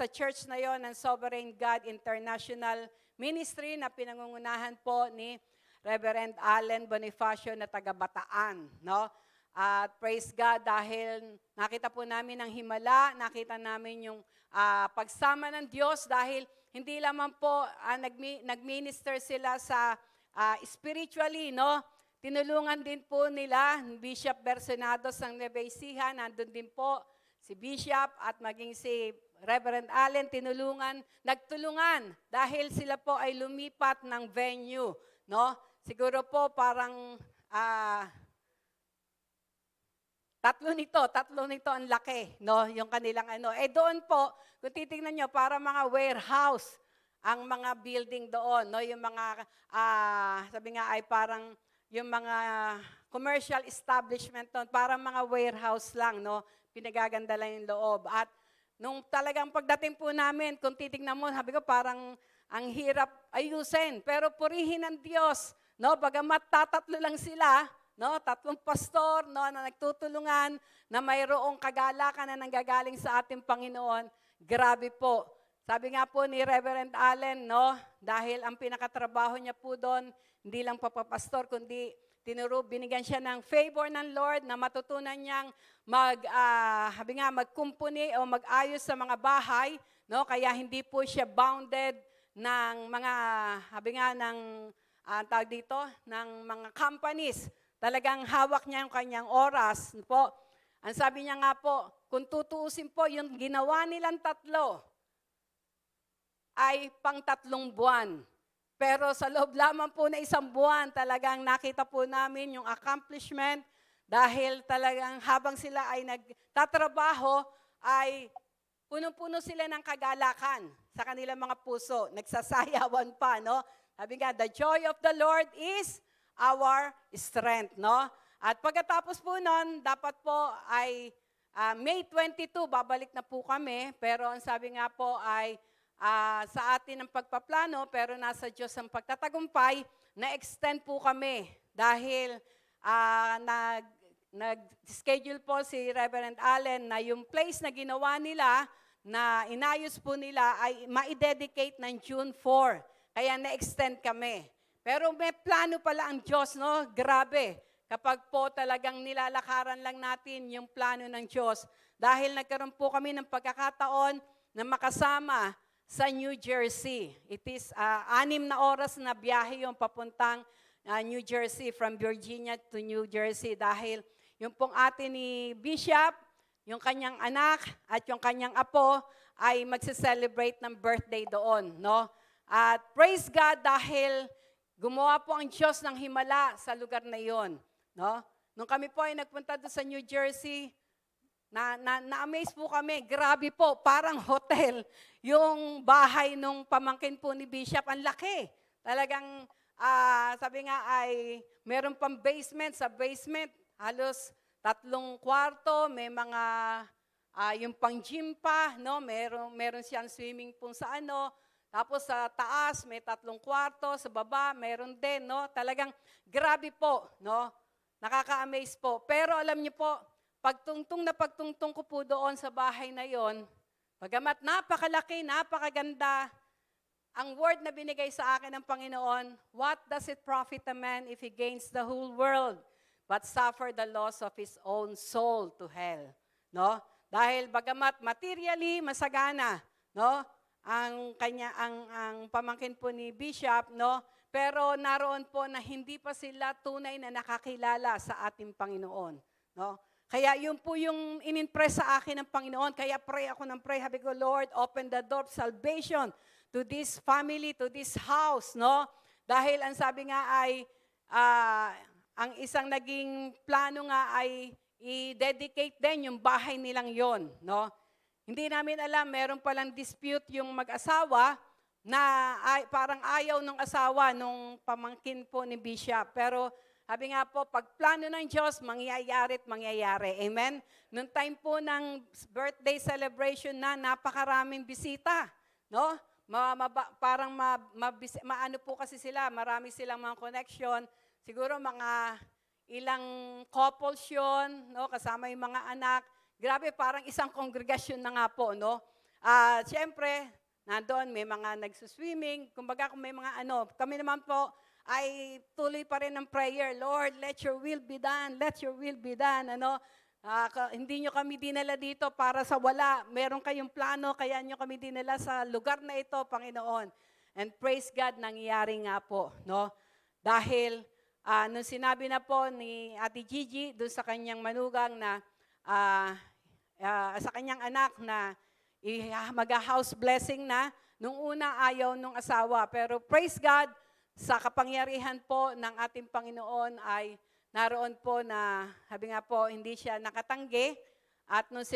church na yon ng Sovereign God International Ministry na pinangungunahan po ni Reverend Allen Bonifacio na taga Bataan, no? At praise God dahil nakita po namin ang himala, nakita namin yung pagsama ng Diyos dahil hindi lamang po nag-minister sila sa spiritually, no? Tinulungan din po nila Bishop Bersenados ng Nueva Ecija, nandun din po si Bishop at maging si Reverend Allen, nagtulungan dahil sila po ay lumipat ng venue, no? Siguro po parang tatlo nito ang laki, no? Yung kanilang ano. Doon po, kung titingnan nyo, para mga warehouse ang mga building doon, no? Yung mga, sabi nga ay parang yung mga commercial establishment doon, parang mga warehouse lang, no? Pinagaganda lang yung loob. At nung talagang pagdating po namin, kung titingnan mo, sabi ko parang ang hirap ayusin. Pero purihin ng Diyos, no? Bagamat tatatlo lang sila, no? 3 pastor, no, na nagtutulungan, na mayroong kagalakan na nanggagaling sa ating Panginoon. Grabe po. Sabi nga po ni Reverend Allen, no, dahil ang pinakatrabaho niya po doon, hindi lang papapastor, kundi binigyan siya ng favor ng Lord na matutunan niyang magkumpuni o mag-ayos sa mga bahay, no? Kaya hindi po siya bounded ng mga, tawag dito, ng mga companies. Talagang hawak niya yung kanyang oras po. Ang sabi niya nga po, kung tutuusin po, yung ginawa nilang 3 ay pang 3 buwan. Pero sa loob lamang po na 1 buwan, talagang nakita po namin yung accomplishment dahil talagang habang sila ay nagtatrabaho, ay puno-puno sila ng kagalakan sa kanilang mga puso. Nagsasayawan pa, no? Sabi nga, the joy of the Lord is our strength, no? At pagkatapos po nun, dapat po ay May 22, babalik na po kami, pero ang sabi nga po ay sa atin ang pagpaplano, pero nasa Diyos ang pagtatagumpay, na-extend po kami dahil nag-schedule po si Reverend Allen na yung place na ginawa nila, na inayos po nila, ay ma-dedicate ng June 4. Kaya na-extend kami. Pero may plano pala ang Diyos, no? Grabe. Kapag po talagang nilalakaran lang natin yung plano ng Diyos. Dahil nagkaroon po kami ng pagkakataon na makasama sa New Jersey. It is 6 na oras na biyahe yung papuntang New Jersey, from Virginia to New Jersey. Dahil yung pong ate ni Bishop, yung kanyang anak at yung kanyang apo ay magse-celebrate ng birthday doon, no? At praise God dahil gumawa po ang Diyos ng himala sa lugar na iyon, no? Nung kami po ay nagpunta doon sa New Jersey, na-amaze po kami. Grabe po, parang hotel. Yung bahay nung pamangkin po ni Bishop, ang laki. Talagang, sabi nga ay, meron pang basement. Sa basement, halos 3 kwarto, may mga, yung pang gym pa, no? Meron siyang swimming pool sa ano. Tapos sa taas, may 3 kwarto. Sa baba, meron din, no? Talagang, grabe po, no? Nakaka-amaze po. Pero alam niyo po, pagtungtong ko po doon sa bahay na yon, Bagamat napakalaki, napakaganda, ang word na binigay sa akin ng Panginoon, what does it profit a man if he gains the whole world, but suffer the loss of his own soul to hell? No? Dahil bagamat materially masagana, no? Ang pamangkin po ni Bishop, no? Pero naroon po na hindi pa sila tunay na nakakilala sa ating Panginoon, no? Kaya yun po yung in-impress sa akin ng Panginoon. Kaya pray ako ng pray. Sabi ko, Lord, open the door of salvation to this family, to this house, no? Dahil ang sabi nga ay, ang isang naging plano nga ay i-dedicate din yung bahay nilang yon, no? Hindi namin alam, meron palang dispute yung mag-asawa na parang ayaw ng asawa nung pamangkin po ni Bishop. Pero sabi nga po, pag plano ng Diyos, mangyayari at mangyayari. Amen? Noong time po ng birthday celebration na napakaraming bisita, no? Maano po kasi sila, marami silang mga connection. Siguro mga ilang couples yun, no? Kasama yung mga anak. Grabe, parang isang kongregasyon na nga po, no? Siyempre, nandoon may mga nagsuswimming. Kumbaga kung may mga kami naman po ay tuloy pa rin ng prayer. Lord, let your will be done. Let your will be done. Hindi nyo kami dinala dito para sa wala. Meron kayong plano, kaya nyo kami dinala sa lugar na ito, Panginoon. And praise God, nangyayari nga po, no? Dahil, nung sinabi na po ni Ate Gigi, doon sa kanyang manugang na, sa kanyang anak na mag-house blessing na, nung una ayaw nung asawa. Pero praise God, sa kapangyarihan po ng ating Panginoon ay naroon po na, sabi nga po, hindi siya nakatanggi. At nung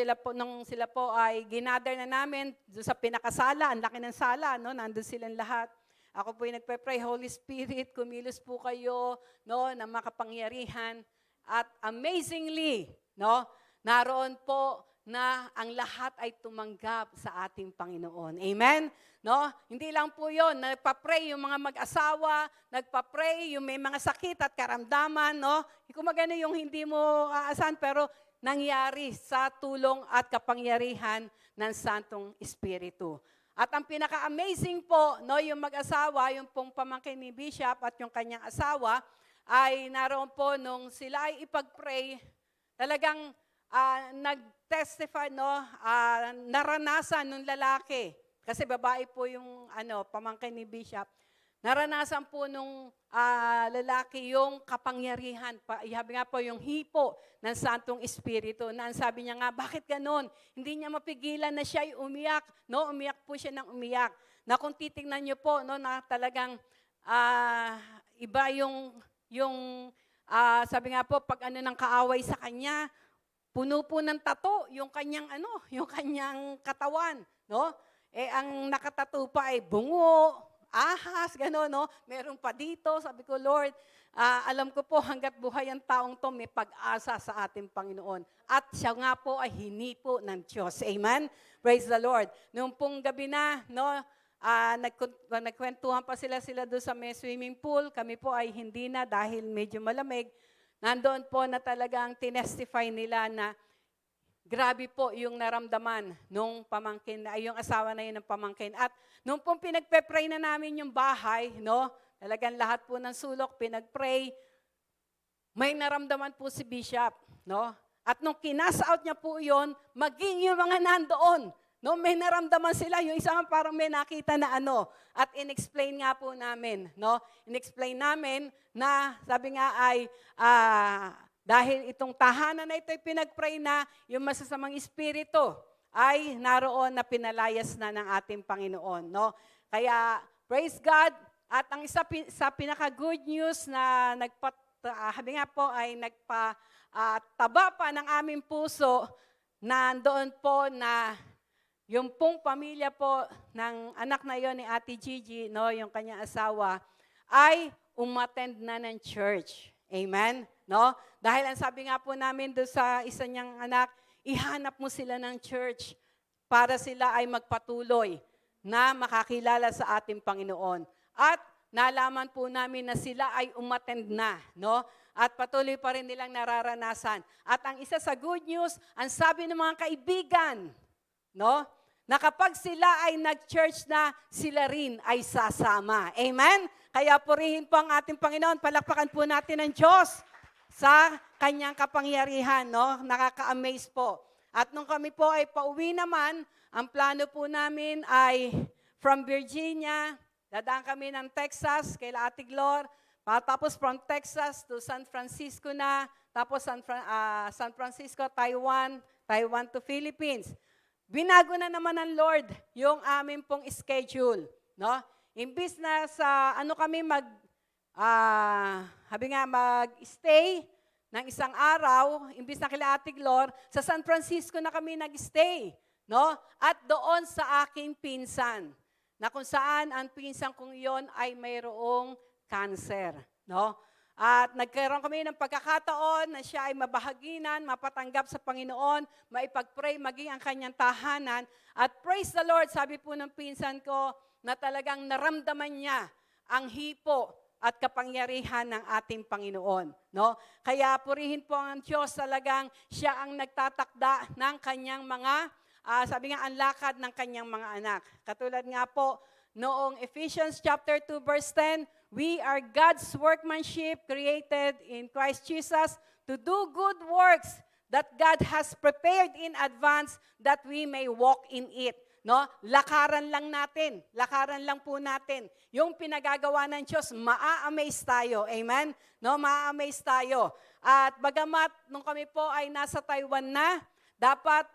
sila po ay ginather na namin doon sa pinakasala, ang laki ng sala, no? Nandun silang lahat. Ako po yung nagpe-pray, Holy Spirit, kumilos po kayo, no, na makapangyarihan. At amazingly, no, naroon po na ang lahat ay tumanggap sa ating Panginoon. Amen? No? Hindi lang po yun, nagpa-pray yung mga mag-asawa, nagpa-pray yung may mga sakit at karamdaman, no? Kumagano yung hindi mo aasahan, pero nangyari sa tulong at kapangyarihan ng Santong Espiritu. At ang pinaka-amazing po, no, yung mag-asawa, yung pong pamangkin ni Bishop at yung kanyang asawa, ay naroon po nung sila ay ipag-pray, talagang nag-testify, no, naranasan nung lalaki. Kasi babae po yung pamangkin ni Bishop. Naranasan po nung lalaki yung kapangyarihan. Sabi nga po yung hipo ng Santong Espiritu. Na sabi niya nga, bakit ganon? Hindi niya mapigilan na siya umiyak. No? Umiyak po siya ng umiyak. Na kung titingnan niyo po, no, na talagang iba yung sabi nga po, pag ng kaaway sa kanya, puno po ng tato yung kanyang katawan, no? Ang nakatato pa ay bungo, ahas, gano'n, no? Meron pa dito. Sabi ko, Lord, alam ko po hanggat buhay ang taong to, may pag-asa sa ating Panginoon. At siya nga po ay hinipo ng Diyos. Amen? Praise the Lord. Noong pong gabi na, no, nagkwentuhan pa sila doon sa may swimming pool. Kami po ay hindi na dahil medyo malamig. Nandoon po na talagang tinestify nila na grabe po yung naramdaman nung pamangkin, yung asawa na yun ng pamangkin. At nung pong pinagpe-pray na namin yung bahay, no, talagang lahat po ng sulok pinag-pray, may naramdaman po si Bishop, no? At nung kinas-out niya po yun, maging yung mga nandoon, no, may naramdaman sila, yung isa parang may nakita na at in-explain nga po namin, no? In-explain namin na sabi nga ay, dahil itong tahanan na ito ay pinag-pray na yung masasamang espiritu ay naroon na pinalayas na ng ating Panginoon. No? Kaya, praise God. At ang isa sa pinaka-good news na sabi nga po ay nagpataba pa ng aming puso, nandoon po na yung pong pamilya po ng anak na yon ni Ate Gigi, no, yung kanyang asawa, ay umattend na ng church. Amen? No? Dahil ang sabi nga po namin doon sa isa niyang anak, ihanap mo sila ng church para sila ay magpatuloy na makakilala sa ating Panginoon. At nalaman po namin na sila ay umattend na, no? At patuloy pa rin nilang nararanasan. At ang isa sa good news, ang sabi ng mga kaibigan, no, na kapag sila ay nag-church na, sila rin ay sasama. Amen? Kaya purihin po ang ating Panginoon. Palakpakan po natin ang Diyos sa kanyang kapangyarihan. No? Nakaka-amaze po. At nung kami po ay pauwi naman, ang plano po namin ay from Virginia, dadaan kami ng Texas, kay Ate Glor, tapos from Texas to San Francisco na, tapos San Francisco, Taiwan, Taiwan to Philippines. Binago na naman ng Lord yung amin pong schedule, no? Imbis na sa kami mag-stay ng isang araw, imbis na kila Ate Glor, sa San Francisco na kami nag-stay, no? At doon sa aking pinsan, na kung saan ang pinsan kong iyon ay mayroong cancer, no? At nagkaroon kami ng pagkakataon na siya ay mabahaginan, mapatanggap sa Panginoon, maipag-pray, maging ang kanyang tahanan. At praise the Lord, sabi po ng pinsan ko, na talagang naramdaman niya ang hipo at kapangyarihan ng ating Panginoon. No? Kaya purihin po ang Diyos, talagang siya ang nagtatakda ng kanyang mga, sabi nga, ang lakad ng kanyang mga anak. Katulad nga po, noong Ephesians chapter 2 verse 10, we are God's workmanship created in Christ Jesus to do good works that God has prepared in advance that we may walk in it. No? Lakaran lang po natin. Yung pinagagawa ng Diyos, maa-amaze tayo. Amen? No, maa-amaze tayo. At bagamat nung kami po ay nasa Taiwan na, dapat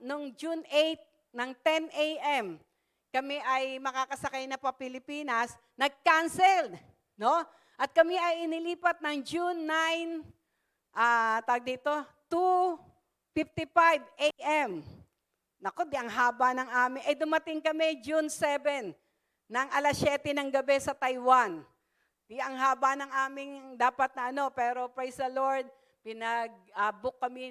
nung June 8 ng 10 a.m., kami ay makakasakay na pa Pilipinas, nag-cancel, no? At kami ay inilipat ng June 9, 2:55 a.m. Naku, di ang haba ng amin. Dumating kami June 7, ng alas 7 ng gabi sa Taiwan. Di ang haba ng aming dapat na pero praise the Lord, pinag-book kami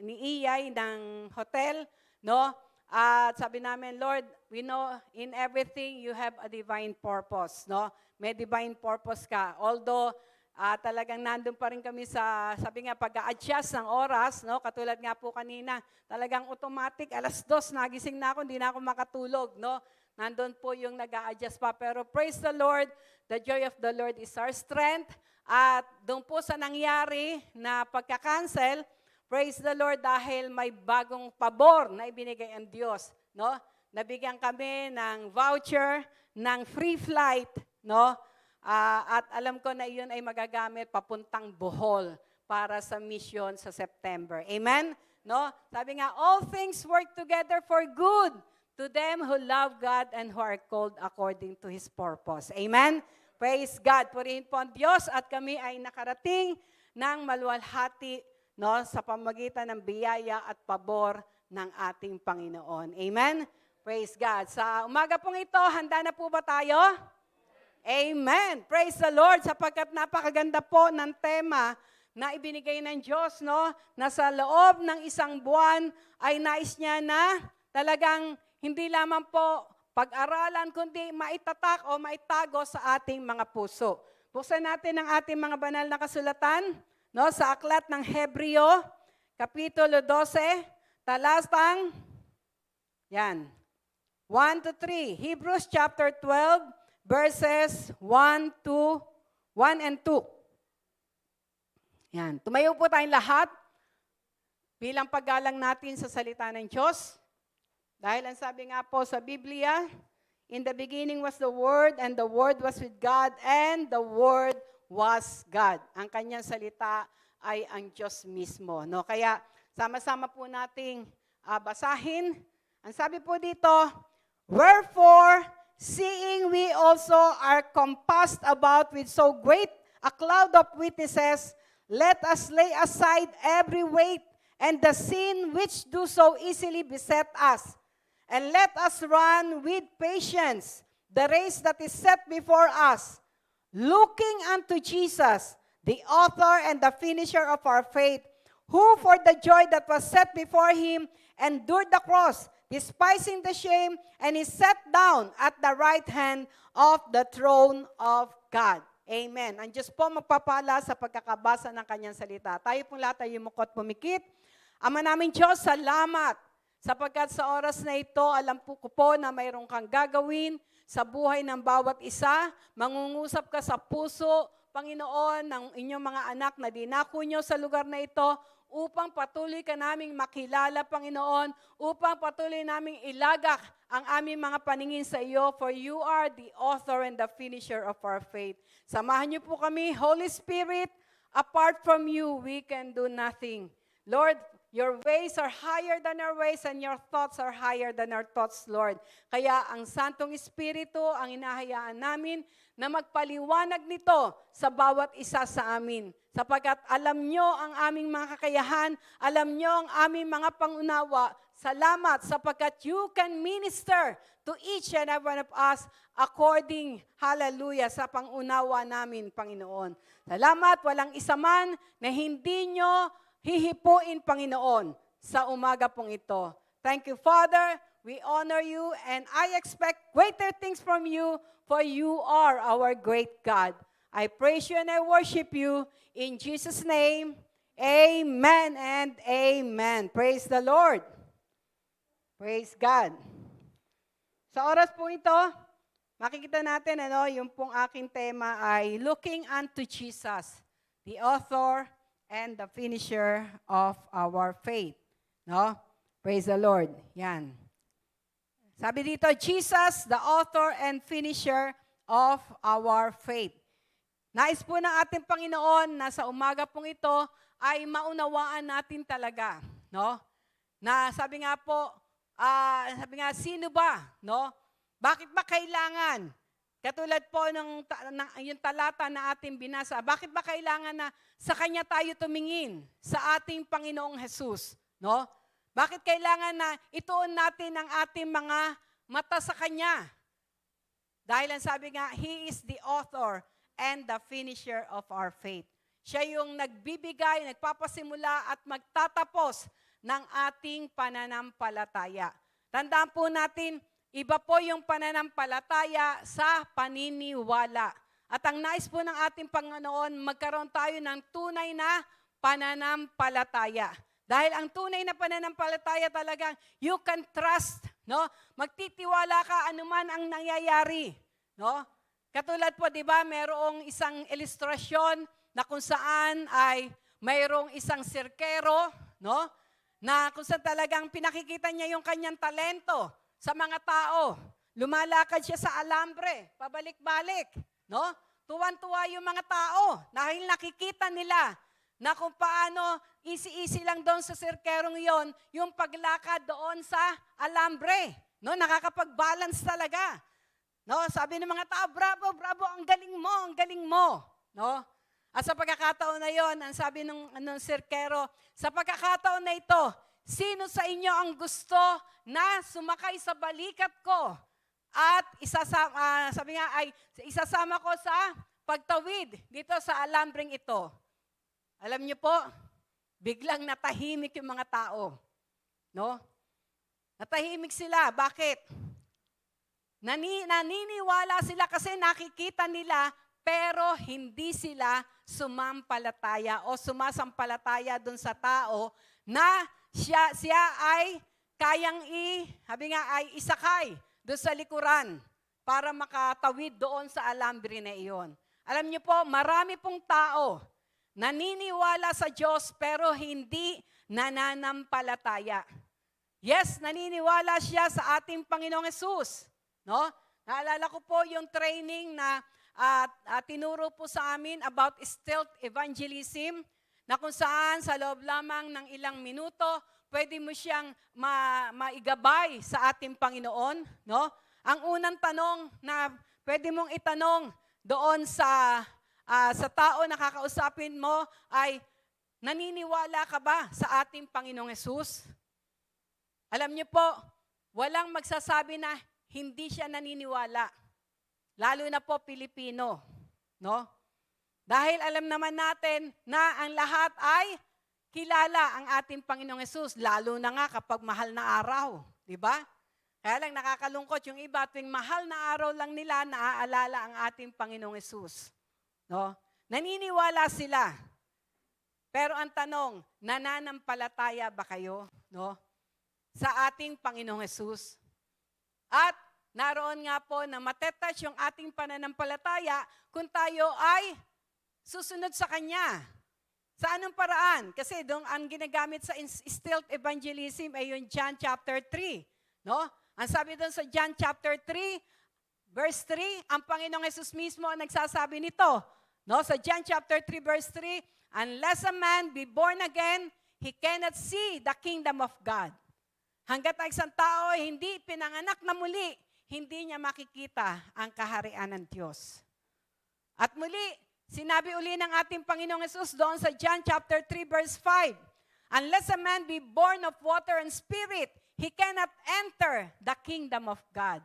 ni Iyay ng hotel, no? At sabi namin, Lord, we know in everything you have a divine purpose, no? May divine purpose ka. Although talagang nandun pa rin kami sa, sabi nga, pag-a-adjust ng oras, no? Katulad nga po kanina, talagang automatic, alas 2, nagising na ako, hindi na ako makatulog, no? Nandun po yung nag-a-adjust pa. Pero praise the Lord, the joy of the Lord is our strength. At doon po sa nangyari na pagka-cancel, praise the Lord dahil may bagong pabor na ibinigay ang Diyos, no? Nabigyan kami ng voucher, ng free flight, no? At alam ko na iyon ay magagamit papuntang Bohol para sa mission sa September. Amen? No? Sabi nga, all things work together for good to them who love God and who are called according to His purpose. Amen? Praise God. Purihin po ang Diyos at kami ay nakarating ng maluwalhati, no, sa pamagitan ng biyaya at pabor ng ating Panginoon. Amen? Praise God. Sa umaga pong ito, handa na po ba tayo? Amen. Praise the Lord, sapagkat napakaganda po ng tema na ibinigay ng Diyos, no? Na sa loob ng isang buwan ay nais niya na talagang hindi lamang po pag-aralan, kundi maitatak o maitago sa ating mga puso. Buksan natin ang ating mga banal na kasulatan, no, sa aklat ng Hebreo, kapitulo 12, talatang, 1 to 3. Hebrews chapter 12, verses 1 and 2. Yan. Tumayo po tayong lahat bilang paggalang natin sa salita ng Diyos. Dahil ang sabi nga po sa Biblia, in the beginning was the Word, and the Word was with God, and the Word was God. Ang kanyang salita ay ang Diyos mismo. No? Kaya sama-sama po nating basahin. Ang sabi po dito, wherefore, seeing we also are compassed about with so great a cloud of witnesses, let us lay aside every weight and the sin which do so easily beset us. And let us run with patience the race that is set before us, looking unto Jesus, the author and the finisher of our faith, who for the joy that was set before him endured the cross, despising the shame, and is set down at the right hand of the throne of God. Amen. Ang Diyos po magpapala sa pagkakabasa ng kanyang salita. Tayo pong lahat ay yumukot pumikit. Ama namin Diyos, salamat Sapagkat sa oras na ito, alam po ko po na mayroon kang gagawin sa buhay ng bawat isa. Mangungusap ka sa puso, Panginoon, ng inyong mga anak na dinako nyo sa lugar na ito upang patuloy ka naming makilala, Panginoon, upang patuloy naming ilagak ang aming mga paningin sa iyo, for you are the author and the finisher of our faith. Samahan niyo po kami, Holy Spirit, apart from you, we can do nothing. Lord, your ways are higher than our ways and your thoughts are higher than our thoughts, Lord. Kaya ang Santong Espiritu ang inahayaan namin na magpaliwanag nito sa bawat isa sa amin. Sapagkat alam nyo ang aming mga kakayahan, alam nyo ang aming mga pangunawa. Salamat sapagkat you can minister to each and every one of us according, hallelujah, sa pangunawa namin, Panginoon. Salamat, walang isa man na hindi nyo hihipuin, Panginoon, sa umaga pong ito. Thank you, Father. We honor you and I expect greater things from you, for you are our great God. I praise you and I worship you in Jesus' name. Amen and amen. Praise the Lord. Praise God. Sa oras po ito, makikita natin, yung pong aking tema ay Looking unto Jesus, the author and the finisher of our faith. No? Praise the Lord. Yan. Sabi dito, Jesus, the author and finisher of our faith. Nais po ng ating Panginoon na sa umaga pong ito ay maunawaan natin talaga, no? Na sabi nga po, sino ba, no? Bakit ba kailangan? Katulad po ng yung talata na ating binasa, bakit ba kailangan na sa Kanya tayo tumingin, sa ating Panginoong Jesus, no? Bakit kailangan na ituon natin ang ating mga mata sa Kanya? Dahil ang sabi nga, He is the author and the finisher of our faith. Siya yung nagbibigay, nagpapasimula at magtatapos ng ating pananampalataya. Tandaan po natin, iba po yung pananampalataya sa paniniwala. At ang nais po ng ating Panginoon, magkaroon tayo ng tunay na pananampalataya. Dahil ang tunay na pananampalataya talagang you can trust, no? Magtitiwala ka anuman ang nangyayari, no? Katulad po, di ba, mayroong isang ilustrasyon na kung saan ay mayroong isang sirkero, no? Na kung saan talagang pinakikita niya yung kanyang talento sa mga tao. Lumalakad siya sa alambre, pabalik-balik, no? Tuwan-tuwa yung mga tao dahil nakikita nila na kung paano easy-easy lang doon sa sirkerong yon yung paglakad doon sa alambre, no? Nakakapag-balance talaga. No, sabi ng mga tao, bravo, bravo, ang galing mo, no? At sa pagkakataon na 'yon, ang sabi ng sirkero, sa pagkakataon na ito, sino sa inyo ang gusto na sumakay sa balikat ko at isasama ko sa pagtawid dito sa alambreng ito? Alam niyo po, biglang natahimik yung mga tao, no? Natahimik sila, bakit? Naniniwala sila kasi nakikita nila pero hindi sila sumampalataya o sumasampalataya doon sa tao na siya ay kayang isakay doon sa likuran para makatawid doon sa alambre na iyon. Alam niyo po, marami pong tao naniniwala sa Diyos pero hindi nananampalataya. Yes, naniniwala siya sa ating Panginoong Hesus. No? Naalala ko po yung training na tinuro po sa amin about stealth evangelism, na kung saan sa loob lamang ng ilang minuto, pwede mo siyang maigabay sa ating Panginoon. No? Ang unang tanong na pwede mong itanong doon sa tao na kakausapin mo ay, naniniwala ka ba sa ating Panginoong Hesus? Alam niyo po, walang magsasabi na hindi siya naniniwala. Lalo na po Pilipino, no? Dahil alam naman natin na ang lahat ay kilala ang ating Panginoong Hesus, lalo na nga kapag mahal na araw, di ba? Kaya lang nakakalungkot yung iba, tuwing mahal na araw lang nila naaalala ang ating Panginoong Hesus, no? Naniniwala sila. Pero ang tanong, nananampalataya ba kayo, no? sa ating Panginoong Hesus. At naroon nga po na matetouch yung ating pananampalataya kung tayo ay susunod sa Kanya. Sa anong paraan? Kasi doon ang ginagamit sa stealth evangelism ay yung John chapter 3. No? Ang sabi doon sa John chapter 3, verse 3, ang Panginoong Hesus mismo ang nagsasabi nito. No? Sa John chapter 3, verse 3, unless a man be born again, he cannot see the kingdom of God. Hanggat ang isang tao ay hindi pinanganak na muli, hindi niya makikita ang kaharian ng Diyos. At muli, sinabi uli ng ating Panginoong Hesus doon sa John chapter 3 verse 5, unless a man be born of water and spirit, he cannot enter the kingdom of God.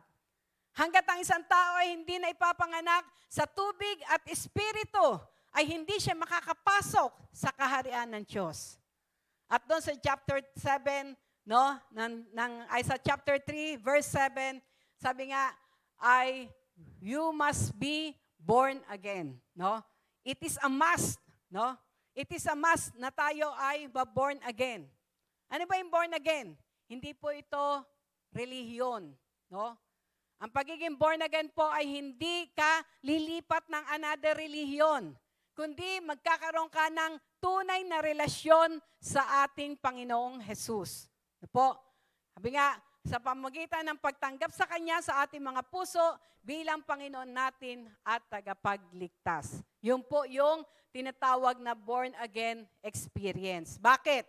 Hanggat ang isang tao ay hindi na ipapanganak sa tubig at espiritu, ay hindi siya makakapasok sa kaharian ng Diyos. At doon sa chapter 7, no, ay sa chapter 3 verse 7, sabi nga, you must be born again, no? It is a must, no? It is a must na tayo ay born again. Ano ba yung born again? Hindi po ito relihiyon, no? Ang pagiging born again po ay hindi ka lilipat ng another relihiyon, kundi magkakaroon ka ng tunay na relasyon sa ating Panginoong Hesus. Ano po? Sabi nga, sa pamamagitan ng pagtanggap sa Kanya sa ating mga puso bilang Panginoon natin at tagapagligtas. Yun po yung tinatawag na born again experience. Bakit?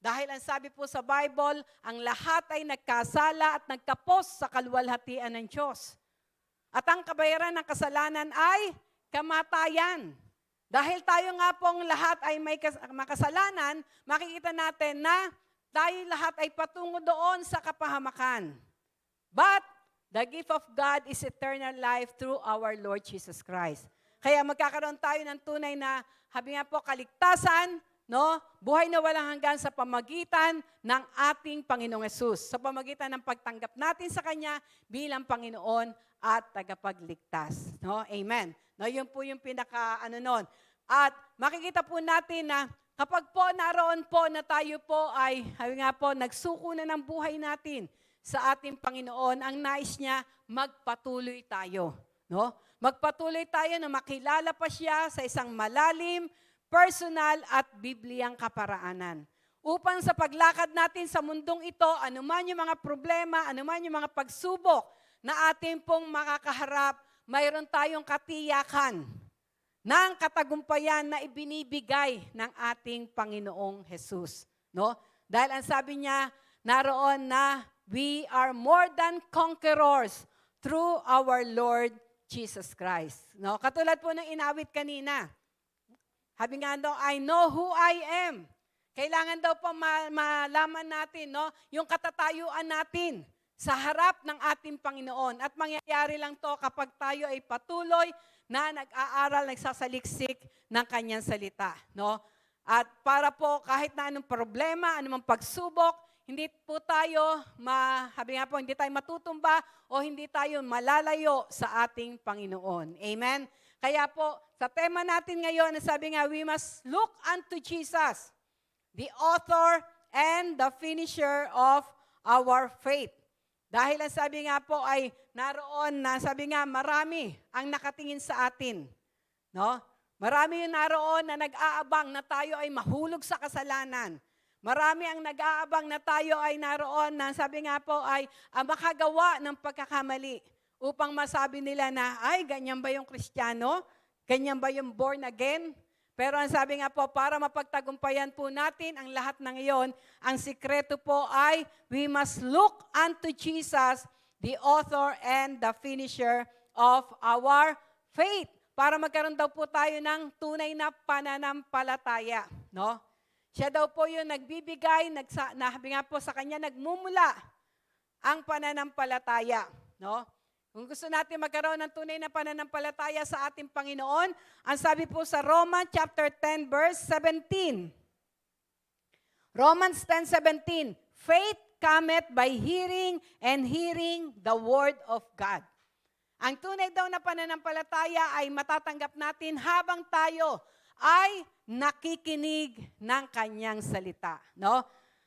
Dahil ang sabi po sa Bible, ang lahat ay nagkasala at nagkapos sa kaluwalhatian ng Diyos. At ang kabayaran ng kasalanan ay kamatayan. Dahil tayo nga pong lahat ay may makasalanan, makikita natin na tayo lahat ay patungo doon sa kapahamakan. But the gift of God is eternal life through our Lord Jesus Christ. Kaya magkakaroon tayo ng tunay na, habi nga po, kaligtasan, no? Buhay na walang hanggan sa pamagitan ng ating Panginoong Hesus. Sa pamagitan ng pagtanggap natin sa Kanya bilang Panginoon at tagapagligtas. No? Amen. No, yun po yung nun. At makikita po natin na kapag po naroon po na tayo po ay, habi nga po, nagsuko na ng buhay natin sa ating Panginoon, ang nais niya, magpatuloy tayo. No? Magpatuloy tayo na makilala pa siya sa isang malalim, personal at Bibliyang kaparaanan. Upang sa paglakad natin sa mundong ito, anuman yung mga problema, anuman yung mga pagsubok na ating pong makakaharap, mayroon tayong katiyakan ng katagumpayan na ibinibigay ng ating Panginoong Hesus. No? Dahil ang sabi niya, naroon na we are more than conquerors through our Lord Jesus Christ. No? Katulad po ng inawit kanina. Sabi nga daw, I know who I am. Kailangan daw po malaman natin, no, yung katatayuan natin sa harap ng ating Panginoon. At mangyayari lang to kapag tayo ay patuloy na nag-aaral, nagsasaliksik ng kanyang salita. No? At para po kahit na anong problema, anumang pagsubok, hindi po tayo, sabi nga po, hindi tayo matutumba o hindi tayo malalayo sa ating Panginoon. Amen? Kaya po, sa tema natin ngayon, sabi nga, we must look unto Jesus, the author and the finisher of our faith. Dahil ang sabi nga po ay naroon na, sabi nga, marami ang nakatingin sa atin. No? Marami yung naroon na nag-aabang na tayo ay mahulog sa kasalanan. Marami ang nag-aabang na tayo ay naroon na, sabi nga po, ay makagawa ng pagkakamali upang masabi nila na, ay, ganyan ba yung Kristiyano? Ganyan ba yung born again? Pero ang sabi nga po, para mapagtagumpayan po natin ang lahat ng iyon, ang sikreto po ay we must look unto Jesus, the author and the finisher of our faith. Para magkaroon daw po tayo ng tunay na pananampalataya. No? Siya daw po yung nagbibigay, sabi nga po sa kanya, nagmumula ang pananampalataya. No? Kung gusto natin magkaroon ng tunay na pananampalataya sa ating Panginoon, ang sabi po sa Romans chapter 10 verse 17. Romans 10:17, faith cometh by hearing and hearing the word of God. Ang tunay daw na pananampalataya ay matatanggap natin habang tayo ay nakikinig ng kanyang salita. No?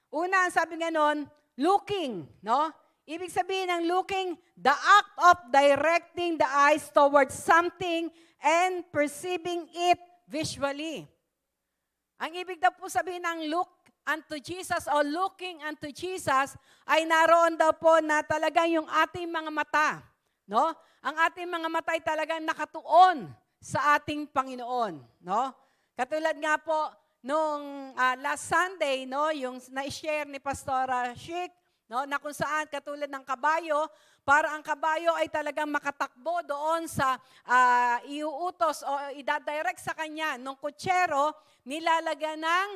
Una, ang sabi nga nun, looking, no? Ibig sabihin ng looking, the act of directing the eyes towards something and perceiving it visually. Ang ibig daw po sabihin ng look unto Jesus o looking unto Jesus ay naroon daw po na talagang yung ating mga mata, no? Ang ating mga mata ay talagang nakatuon sa ating Panginoon, no? Katulad nga po nung last Sunday, no, yung na-share ni Pastora Sheik, no, na kung saan katulad ng kabayo, para ang kabayo ay talagang makatakbo doon sa iuutos o idadirect sa kanya nung kutsero, nilalagyan ng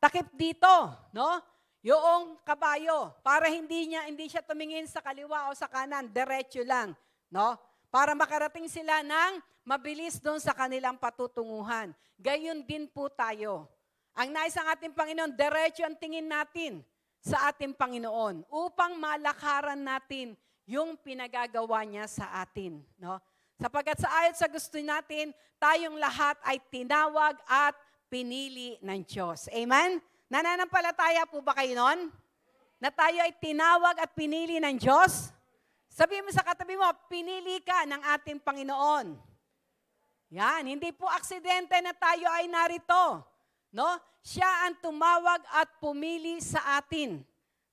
takip dito, no? Yung kabayo para hindi siya tumingin sa kaliwa o sa kanan, diretso lang, no? Para makarating sila ng mabilis doon sa kanilang patutunguhan. Gayon din po tayo. Ang nais ng ating Panginoon, diretso ang tingin natin sa ating Panginoon upang malakaran natin yung pinagagawa niya sa atin, no? Sapagkat sa ayon sa gusto natin, tayong lahat ay tinawag at pinili ng Diyos. Amen? Nananampalataya po ba kayo nun? Na tayo ay tinawag at pinili ng Diyos? Sabi mo sa katabi mo, pinili ka ng ating Panginoon. Yan, hindi po aksidente na tayo ay narito. No? Siya ang tumawag at pumili sa atin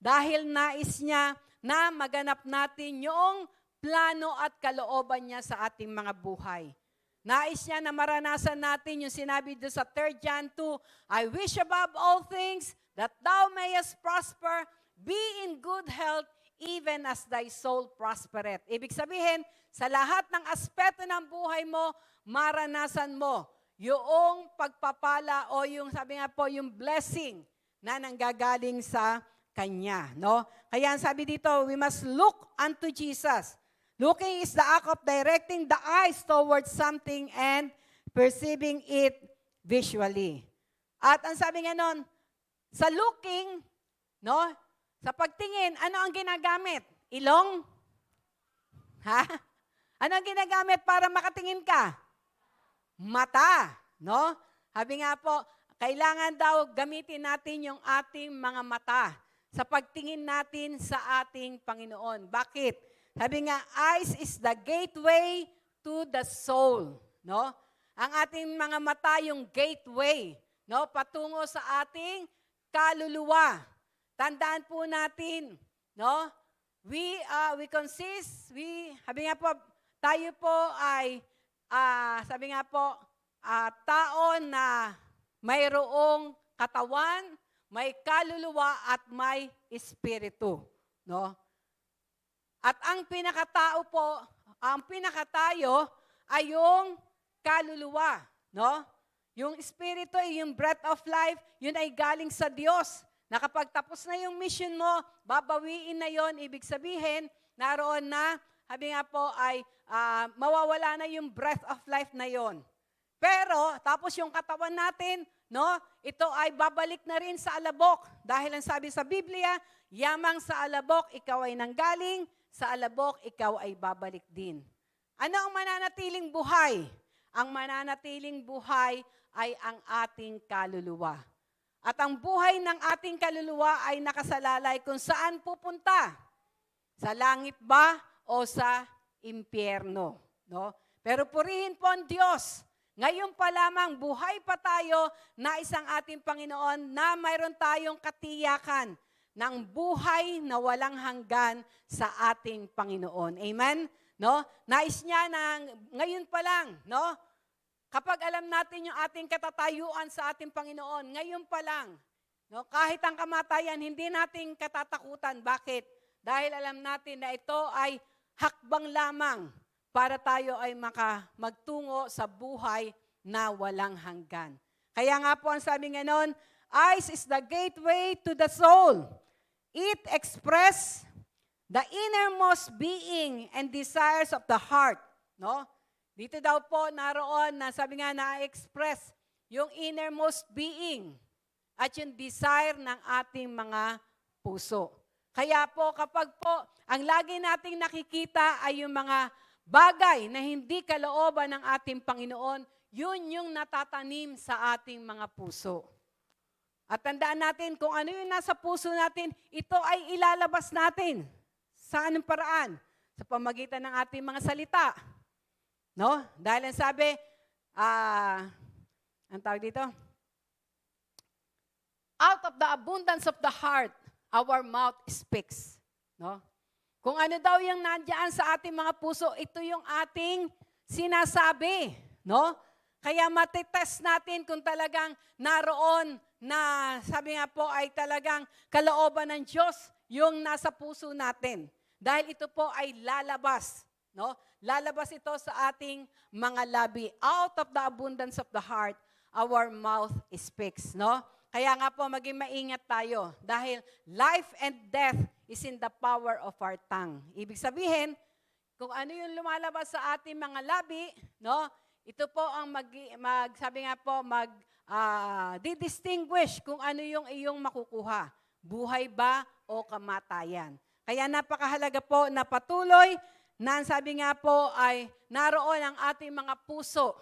dahil nais niya na maganap natin yung plano at kalooban niya sa ating mga buhay. Nais niya na maranasan natin yung sinabi doon sa 3 John 2, I wish above all things that thou mayest prosper, be in good health, even as thy soul prospereth. Ibig sabihin, sa lahat ng aspeto ng buhay mo, maranasan mo yung pagpapala o yung sabi nga po, yung blessing na nanggagaling sa Kanya. No? Kaya sabi dito, we must look unto Jesus. Looking is the act of directing the eyes towards something and perceiving it visually. At ang sabi nga nun, sa looking, no, sa pagtingin, ano ang ginagamit? Ilong? Ha? Ano ang ginagamit para makatingin ka? Mata, no? Sabi nga po, kailangan daw gamitin natin yung ating mga mata sa pagtingin natin sa ating Panginoon. Bakit? Sabi nga, eyes is the gateway to the soul, no? Ang ating mga mata yung gateway, no? Patungo sa ating kaluluwa. Tandaan po natin, no? Sabi nga po, tayo po ay sabi nga po, tao na mayroong katawan, may kaluluwa at may espiritu, no? At ang pinakatao po, ang pinakatayo ay yung kaluluwa, no? Yung espiritu ay yung breath of life, yun ay galing sa Diyos. Na kapag tapos na yung mission mo, babawiin na yon, ibig sabihin, naroon na, sabi nga po ay mawawala na yung breath of life na yon. Pero, tapos yung katawan natin, no, ito ay babalik na rin sa alabok. Dahil ang sabi sa Biblia, yamang sa alabok, ikaw ay nanggaling, sa alabok, ikaw ay babalik din. Ano ang mananatiling buhay? Ang mananatiling buhay ay ang ating kaluluwa. At ang buhay ng ating kaluluwa ay nakasalalay kung saan pupunta. Sa langit ba o sa impyerno, no? Pero purihin po ang Diyos. Ngayon pa lamang, buhay pa tayo na isang ating Panginoon na mayroon tayong katiyakan ng buhay na walang hanggan sa ating Panginoon. Amen? No? Nais niya na ngayon pa lang, no? Kapag alam natin yung ating katatayuan sa ating Panginoon, ngayon pa lang, no? Kahit ang kamatayan, hindi natin katatakutan. Bakit? Dahil alam natin na ito ay hakbang lamang para tayo ay magtungo sa buhay na walang hanggan. Kaya nga po ang sabi nga noon, eyes is the gateway to the soul. It express the innermost being and desires of the heart. No? Dito daw po naroon na sabi nga na-express yung innermost being at yung desire ng ating mga puso. Kaya po kapag po ang lagi nating nakikita ay yung mga bagay na hindi kalooban ng ating Panginoon, yun yung natatanim sa ating mga puso. At tandaan natin, kung ano yung nasa puso natin, ito ay ilalabas natin. Sa anong paraan? Sa pamagitan ng ating mga salita. No? Dahil ang sabi, ang tawag dito? Out of the abundance of the heart, our mouth speaks. No? Kung ano daw yung nandiyan sa ating mga puso, ito yung ating sinasabi. No? Kaya matitest natin kung talagang naroon na, sabi nga po, ay talagang kalooban ng Diyos yung nasa puso natin. Dahil ito po ay lalabas. No? Lalabas ito sa ating mga labi. Out of the abundance of the heart, our mouth speaks. No? Kaya nga po, maging maingat tayo. Dahil life and death is in the power of our tongue. Ibig sabihin, kung ano yung lumalabas sa ating mga labi, no? Ito po ang sabi nga po, di-distinguish kung ano yung iyong makukuha. Buhay ba o kamatayan. Kaya napakahalaga po na patuloy na sabi nga po ay naroon ang ating mga puso.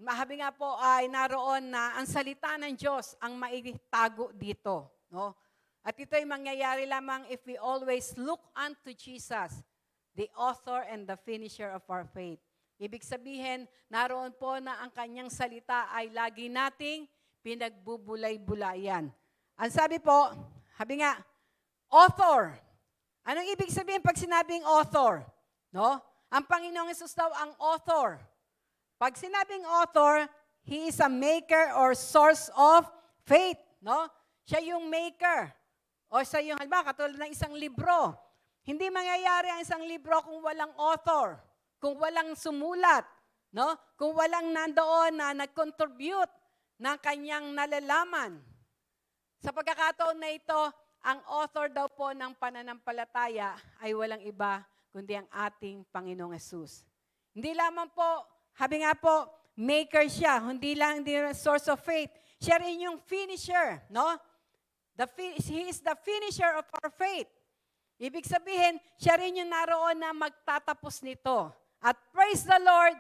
Sabi nga po ay naroon na ang salita ng Diyos ang maitago dito. No? At ito ay mangyayari lamang if we always look unto Jesus, the author and the finisher of our faith. Ibig sabihin, naroon po na ang kanyang salita ay lagi nating pinagbubulay-bulayan. Ang sabi po, sabi nga, author. Anong ibig sabihin pag sinabing author? No? Ang Panginoong Hesus daw ang author. Pag sinabing author, He is a maker or source of faith. No? Siya yung maker. O siya yung, halimbawa, katulad ng isang libro. Hindi mangyayari ang isang libro kung walang author. Kung walang sumulat, no? Kung walang nandoon na nag-contribute ng kanyang nalalaman. Sa pagkakataon na ito, ang author daw po ng pananampalataya ay walang iba kundi ang ating Panginoong Hesus. Hindi lamang po, sabi nga po, maker siya, hindi lang source of faith. Siya rin yung finisher, no? He is the finisher of our faith. Ibig sabihin, siya rin yung naroon na magtatapos nito. At praise the Lord,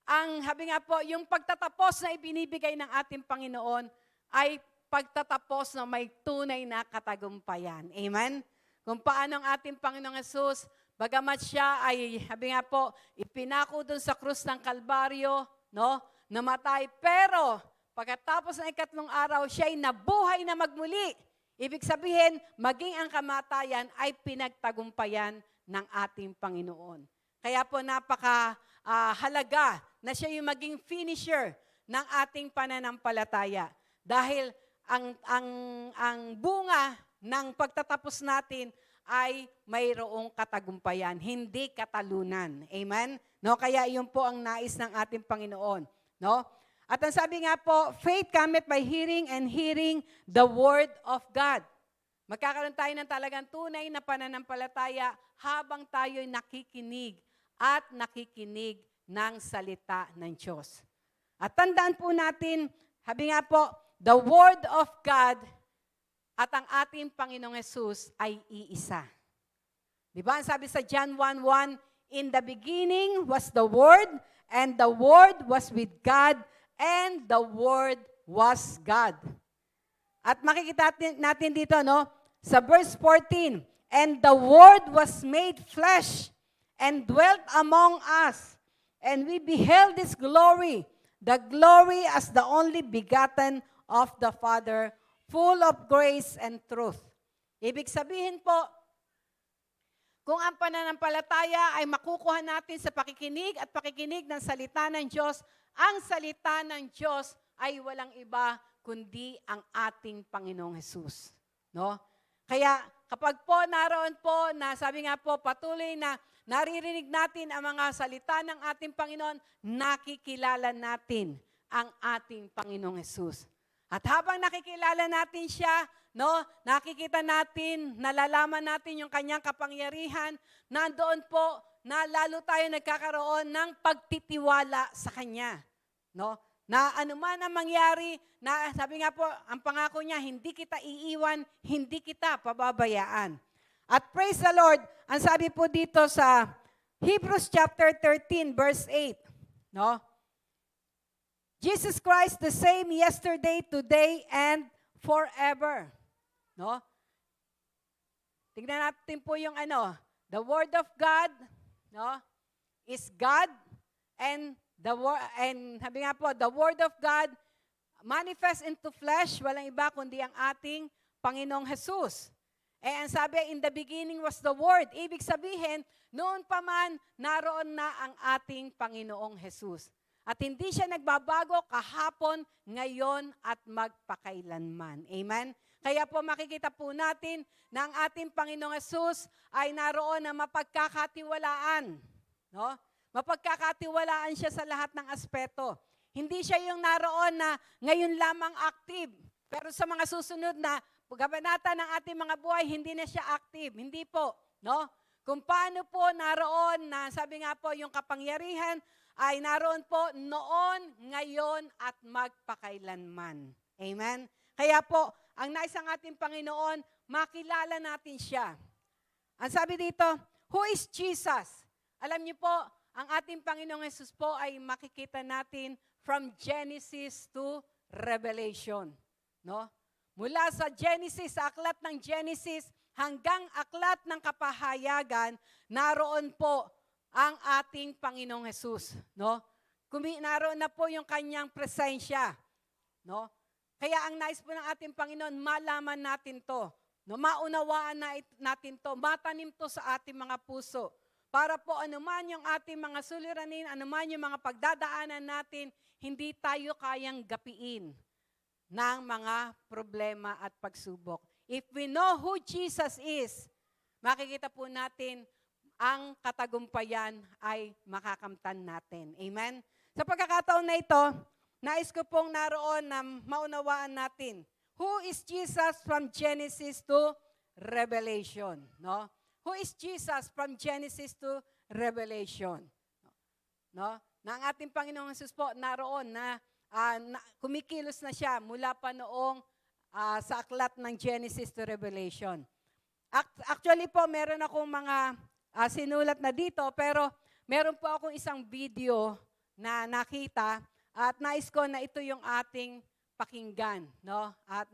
ang sabi nga po, yung pagtatapos na ibinibigay ng ating Panginoon ay pagtatapos na may tunay na katagumpayan. Amen? Kung paano ang ating Panginoong Hesus, bagamat siya ay, sabi nga po, ipinako doon sa krus ng Kalbaryo, no? Namatay, pero pagkatapos ng 3 araw, siya ay nabuhay na magmuli. Ibig sabihin, maging ang kamatayan ay pinagtagumpayan ng ating Panginoon. Kaya po napaka-halaga na siya yung maging finisher ng ating pananampalataya. Dahil ang bunga ng pagtatapos natin ay mayroong katagumpayan, hindi katalunan. Amen? No, kaya iyon po ang nais ng ating Panginoon. No? At ang sabi nga po, faith cometh by hearing and hearing the word of God. Magkakaroon tayo ng talagang tunay na pananampalataya habang tayo'y nakikinig at nakikinig ng salita ng Diyos. At tandaan po natin, sabi nga po, the Word of God at ang ating Panginoong Hesus ay iisa. Di ba? Sabi sa John 1:1, in the beginning was the Word, and the Word was with God, and the Word was God. At makikita natin dito, no? Sa verse 14, and the Word was made flesh, and dwelt among us, and we beheld His glory, the glory as the only begotten of the Father, full of grace and truth. Ibig sabihin po, kung ang pananampalataya ay makukuha natin sa pakikinig at pakikinig ng salita ng Diyos, ang salita ng Diyos ay walang iba kundi ang ating Panginoong Hesus. No? Kaya kapag po naroon po na sabi nga po patuloy na naririnig natin ang mga salita ng ating Panginoon, nakikilala natin ang ating Panginoong Hesus. At habang nakikilala natin siya, no, nakikita natin, nalalaman natin yung kanyang kapangyarihan, nandoon po na lalo tayo nagkakaroon ng pagtitiwala sa kanya. No? Na anuman ang mangyari, na sabi nga po, ang pangako niya, hindi kita iiwan, hindi kita pababayaan. At praise the Lord, ang sabi po dito sa Hebrews chapter 13, verse 8, no? Jesus Christ the same yesterday, today, and forever. No? Tignan natin po yung the Word of God, no, is God, and sabi nga po, the Word of God manifest into flesh, walang iba kundi ang ating Panginoong Jesus. Ang sabi, in the beginning was the Word. Ibig sabihin, noon pa man, naroon na ang ating Panginoong Jesus. At hindi siya nagbabago kahapon, ngayon, at magpakailanman. Amen? Kaya po makikita po natin na ang ating Panginoong Jesus ay naroon na mapagkakatiwalaan. No? Mapagkakatiwalaan siya sa lahat ng aspeto. Hindi siya yung naroon na ngayon lamang active. Pero sa mga susunod na kabanata ng ating mga buhay, hindi na siya active. Hindi po. No? Kung paano po naroon na, sabi nga po, yung kapangyarihan ay naroon po noon, ngayon, at magpakailanman. Amen? Kaya po, ang nais ng ating Panginoon, makilala natin siya. Ang sabi dito, who is Jesus? Alam niyo po, ang ating Panginoong Jesus po ay makikita natin from Genesis to Revelation. No? Mula sa Genesis, sa aklat ng Genesis, hanggang aklat ng kapahayagan, naroon po ang ating Panginoong Jesus. No? Naroon na po yung kanyang presensya. No? Kaya ang nais po ng ating Panginoon, malaman natin to. No? Maunawaan natin to. Matanim to sa ating mga puso. Para po anuman yung ating mga suliranin, anuman yung mga pagdadaanan natin, hindi tayo kayang gapiin ng mga problema at pagsubok. If we know who Jesus is, makikita po natin ang katagumpayan ay makakamtan natin. Amen? Sa pagkakataon na ito, nais ko pong naroon na maunawaan natin, who is Jesus from Genesis to Revelation? No? Who is Jesus from Genesis to Revelation? No? Na ang ating Panginoong Jesus po naroon na kumikilos na siya mula pa noong sa aklat ng Genesis to Revelation. Actually po, meron akong mga sinulat na dito, pero meron po akong isang video na nakita at nais ko na ito yung ating pakinggan. No? At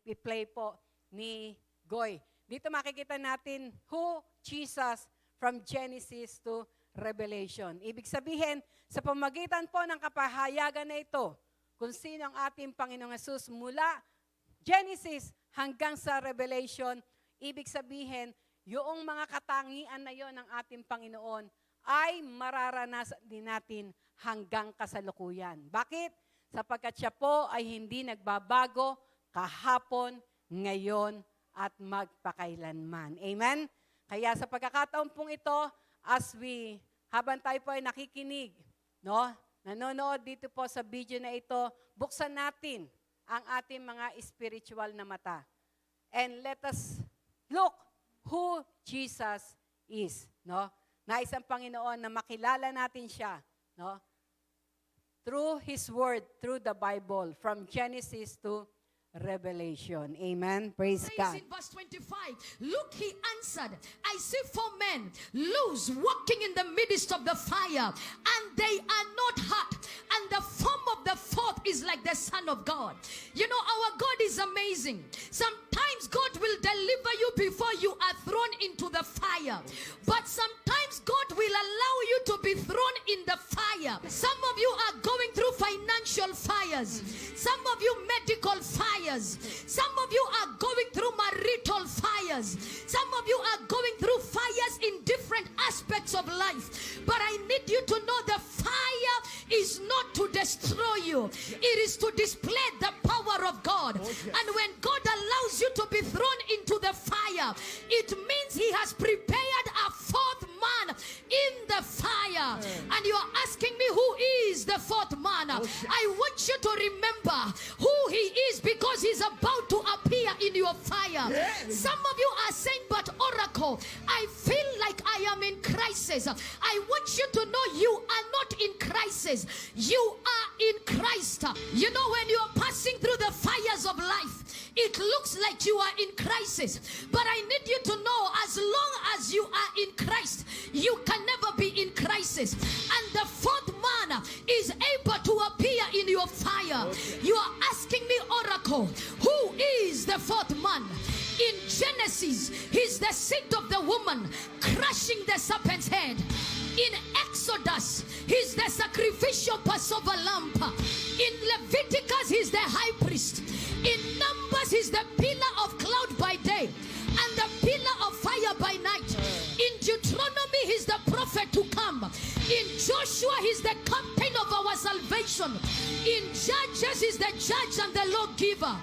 i-play po ni Goy. Dito makikita natin who Jesus from Genesis to Revelation. Ibig sabihin, sa pamagitan po ng kapahayagan na ito, kung sino ang ating Panginoong Jesus mula Genesis hanggang sa Revelation, ibig sabihin, yung mga katangian na yon ng ating Panginoon ay mararanasan din natin hanggang kasalukuyan. Bakit? Sapagkat siya po ay hindi nagbabago kahapon, ngayon, at magpakailanman. Amen? Kaya sa pagkakataon pong ito, habang tayo po ay nakikinig, no? Nanonood dito po sa video na ito, buksan natin ang ating mga spiritual na mata. And let us look who Jesus is, no? Nais ang Panginoon na makilala natin siya, no? Through His Word, through the Bible, from Genesis to Revelation. Amen. Praise God. In verse 25, look, he answered, I see 4 men loose walking in the midst of the fire, and they are not hurt, and the form of the fourth is like the Son of God. You know, our God is amazing. Sometimes God will deliver you before you are thrown into the fire, but sometimes God will allow you to be thrown in the fire. Some of you are going through financial fires, some of you medical fires, some of you are going through marital fires, some of you are going through fires in different aspects of life. But I need you to know the fire is not to destroy you, it is to display the power of God. And when God allows you to be thrown into the fire, it means He has prepared a fourth man in the fire. And you are asking me, who is the fourth man? I want you to remember who He is, because He's about to appear in your fire. Some of you are saying, but Oracle, I feel like I am in crisis. I want you to know you are not in crisis. You are in Christ. You know, when you are passing through the fires of life, it looks like you are in crisis. But I need you to know, as long as you are in Christ, you can never be in crisis. And the fourth man is able to appear in serpent's head. In Exodus, he's the sacrificial Passover lamb. In Leviticus, he's the high priest. In Numbers, he's the pillar of cloud by day and the pillar of fire by night. In Deuteronomy, he's the prophet to come. In Joshua, he's the captain of our salvation. In Judges, he's the judge and the lawgiver.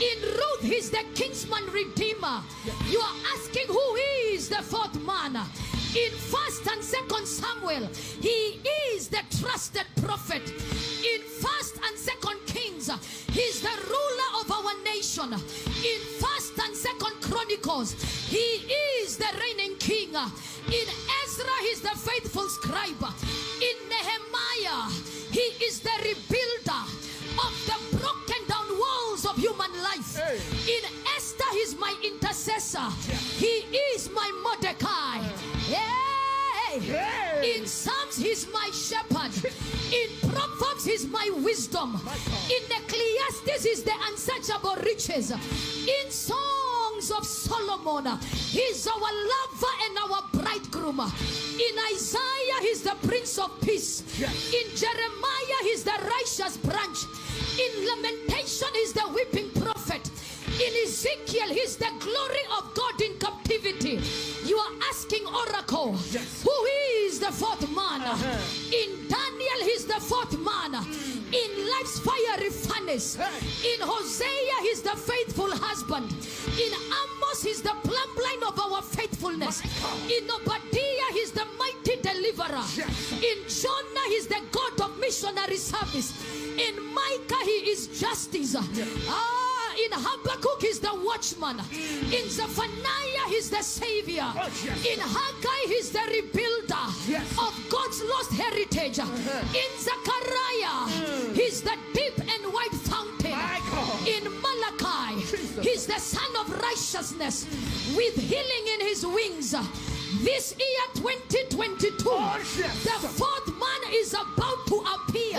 In Ruth, he's the kinsman redeemer. You are asking who is the fourth man. In 1st and 2nd Samuel, he is the trusted prophet. In 1st and 2nd Kings, he's the ruler of our nation. In 1st and 2nd Chronicles, he is the reigning king. In Ezra, he's the faithful scribe. In Nehemiah, he is the rebuilder of the broken down walls of human life. In Esther, he's my intercessor. He is my Mordecai. In Psalms, he's my shepherd. In Proverbs, he's my wisdom. In Ecclesiastes, he's the unsearchable riches. In Songs of Solomon, he's our lover and our bridegroom. In Isaiah, he's the Prince of Peace. In Jeremiah, he's the righteous branch. In Lamentation, he's the weeping prophet. In Ezekiel, he's the glory of God in captivity. You are asking Oracle, who is the fourth man? In Daniel, he's the fourth man. In life's fiery furnace. In Hosea, he's the faithful husband. In Amos, he's the plumb line of our faithfulness. In Obadiah, he's the mighty deliverer. In Jonah, he's the God of missionary service. In Micah, he is justice. In Habakkuk, he's the watchman. In Zephaniah, he's the savior. In Haggai, he's the rebuilder of God's lost heritage. In Zechariah, he's the deep and wide fountain. In Malachi, he's the son of righteousness with healing in his wings. This year 2022, the fourth man is about to appear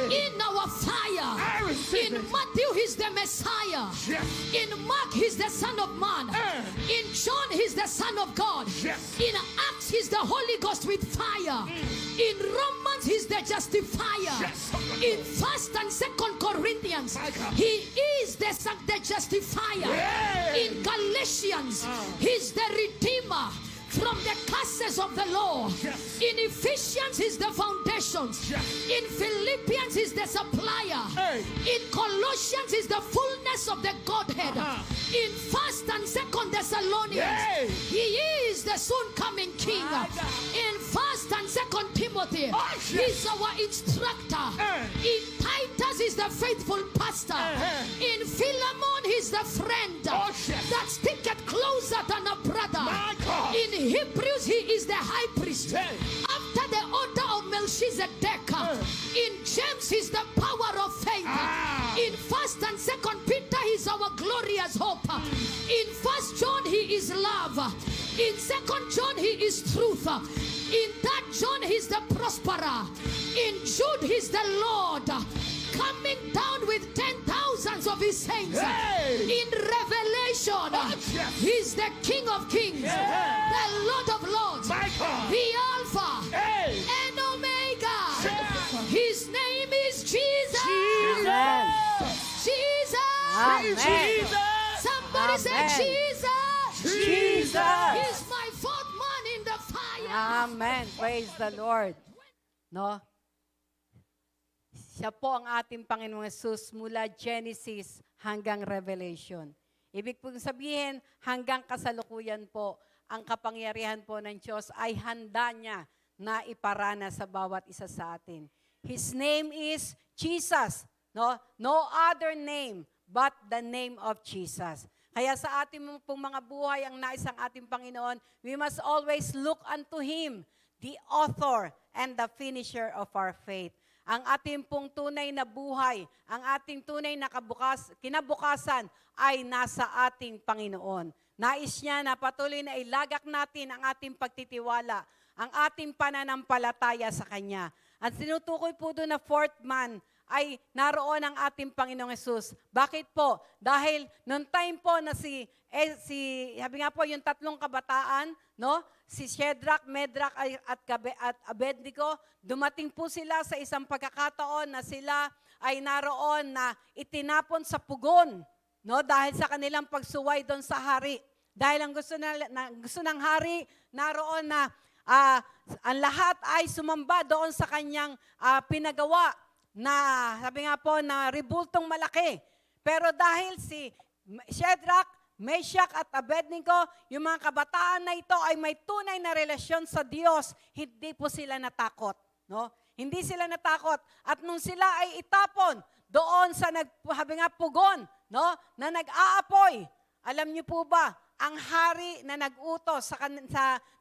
in our fire. In Matthew, he's the Messiah. In Mark, he's the Son of Man. In John, he's the Son of God. In Acts, he's the Holy Ghost with fire. In Romans, he's the justifier. In 1st and 2nd Corinthians, he is the justifier. In Galatians, he's the redeemer from the curses of the law. In Ephesians, he's the foundations. In Philippians, he's the supplier. In Colossians, he's the fullness of the Godhead. In 1st and 2nd Thessalonians, he is the soon coming king. In 1st and 2nd Timothy, he's our instructor. In Titus, he's the faithful pastor. In Philemon, he's the friend that sticketh closer than a brother. In Hebrews, he is the high priest after the order of Melchizedek. In James, he's the power of faith. In 1st and 2nd Peter, he's our glorious hope. In 1st John, he is love. In 2nd John, he is truth. In 3rd John, he's the prosperer. In Jude, he's the Lord, coming down with 10,000s of his saints. In Revelation, he's the King of Kings, the Lord of Lords, the Alpha and Omega. His name is Jesus. Jesus. Somebody say Jesus. He's my fourth man in the fire. Amen. Praise the Lord. No? Siya po ang ating Panginoong Yesus mula Genesis hanggang Revelation. Ibig pong sabihin, hanggang kasalukuyan po, ang kapangyarihan po ng Diyos ay handa niya na iparana sa bawat isa sa atin. His name is Jesus. No? No other name but the name of Jesus. Kaya sa ating pong mga buhay, ang nais ng ating Panginoon, we must always look unto Him, the author and the finisher of our faith. Ang ating pong tunay na buhay, ang ating tunay na kinabukasan ay nasa ating Panginoon. Nais niya na patuloy na ilagak natin ang ating pagtitiwala, ang ating pananampalataya sa Kanya. At sinutukoy po doon na fourth man ay naroon ang ating Panginoong Hesus. Bakit po? Dahil noong time po na sabi nga po, yung tatlong kabataan, no? Si Shadrach, Medrak at Abednego, dumating po sila sa isang pagkakataon na sila ay naroon na itinapon sa pugon, no? Dahil sa kanilang pagsuway doon sa hari. Dahil ang gusto ng hari, naroon na ang lahat ay sumamba doon sa kanyang pinagawa na, sabi nga po, na rebultong malaki. Pero dahil si Shadrach, Meshach at Abednego, yung mga kabataan na ito ay may tunay na relasyon sa Diyos, hindi po sila natakot. No? Hindi sila natakot. At nung sila ay itapon doon sa pugon, no? Na nag-aapoy, alam niyo po ba, ang hari na nag-utos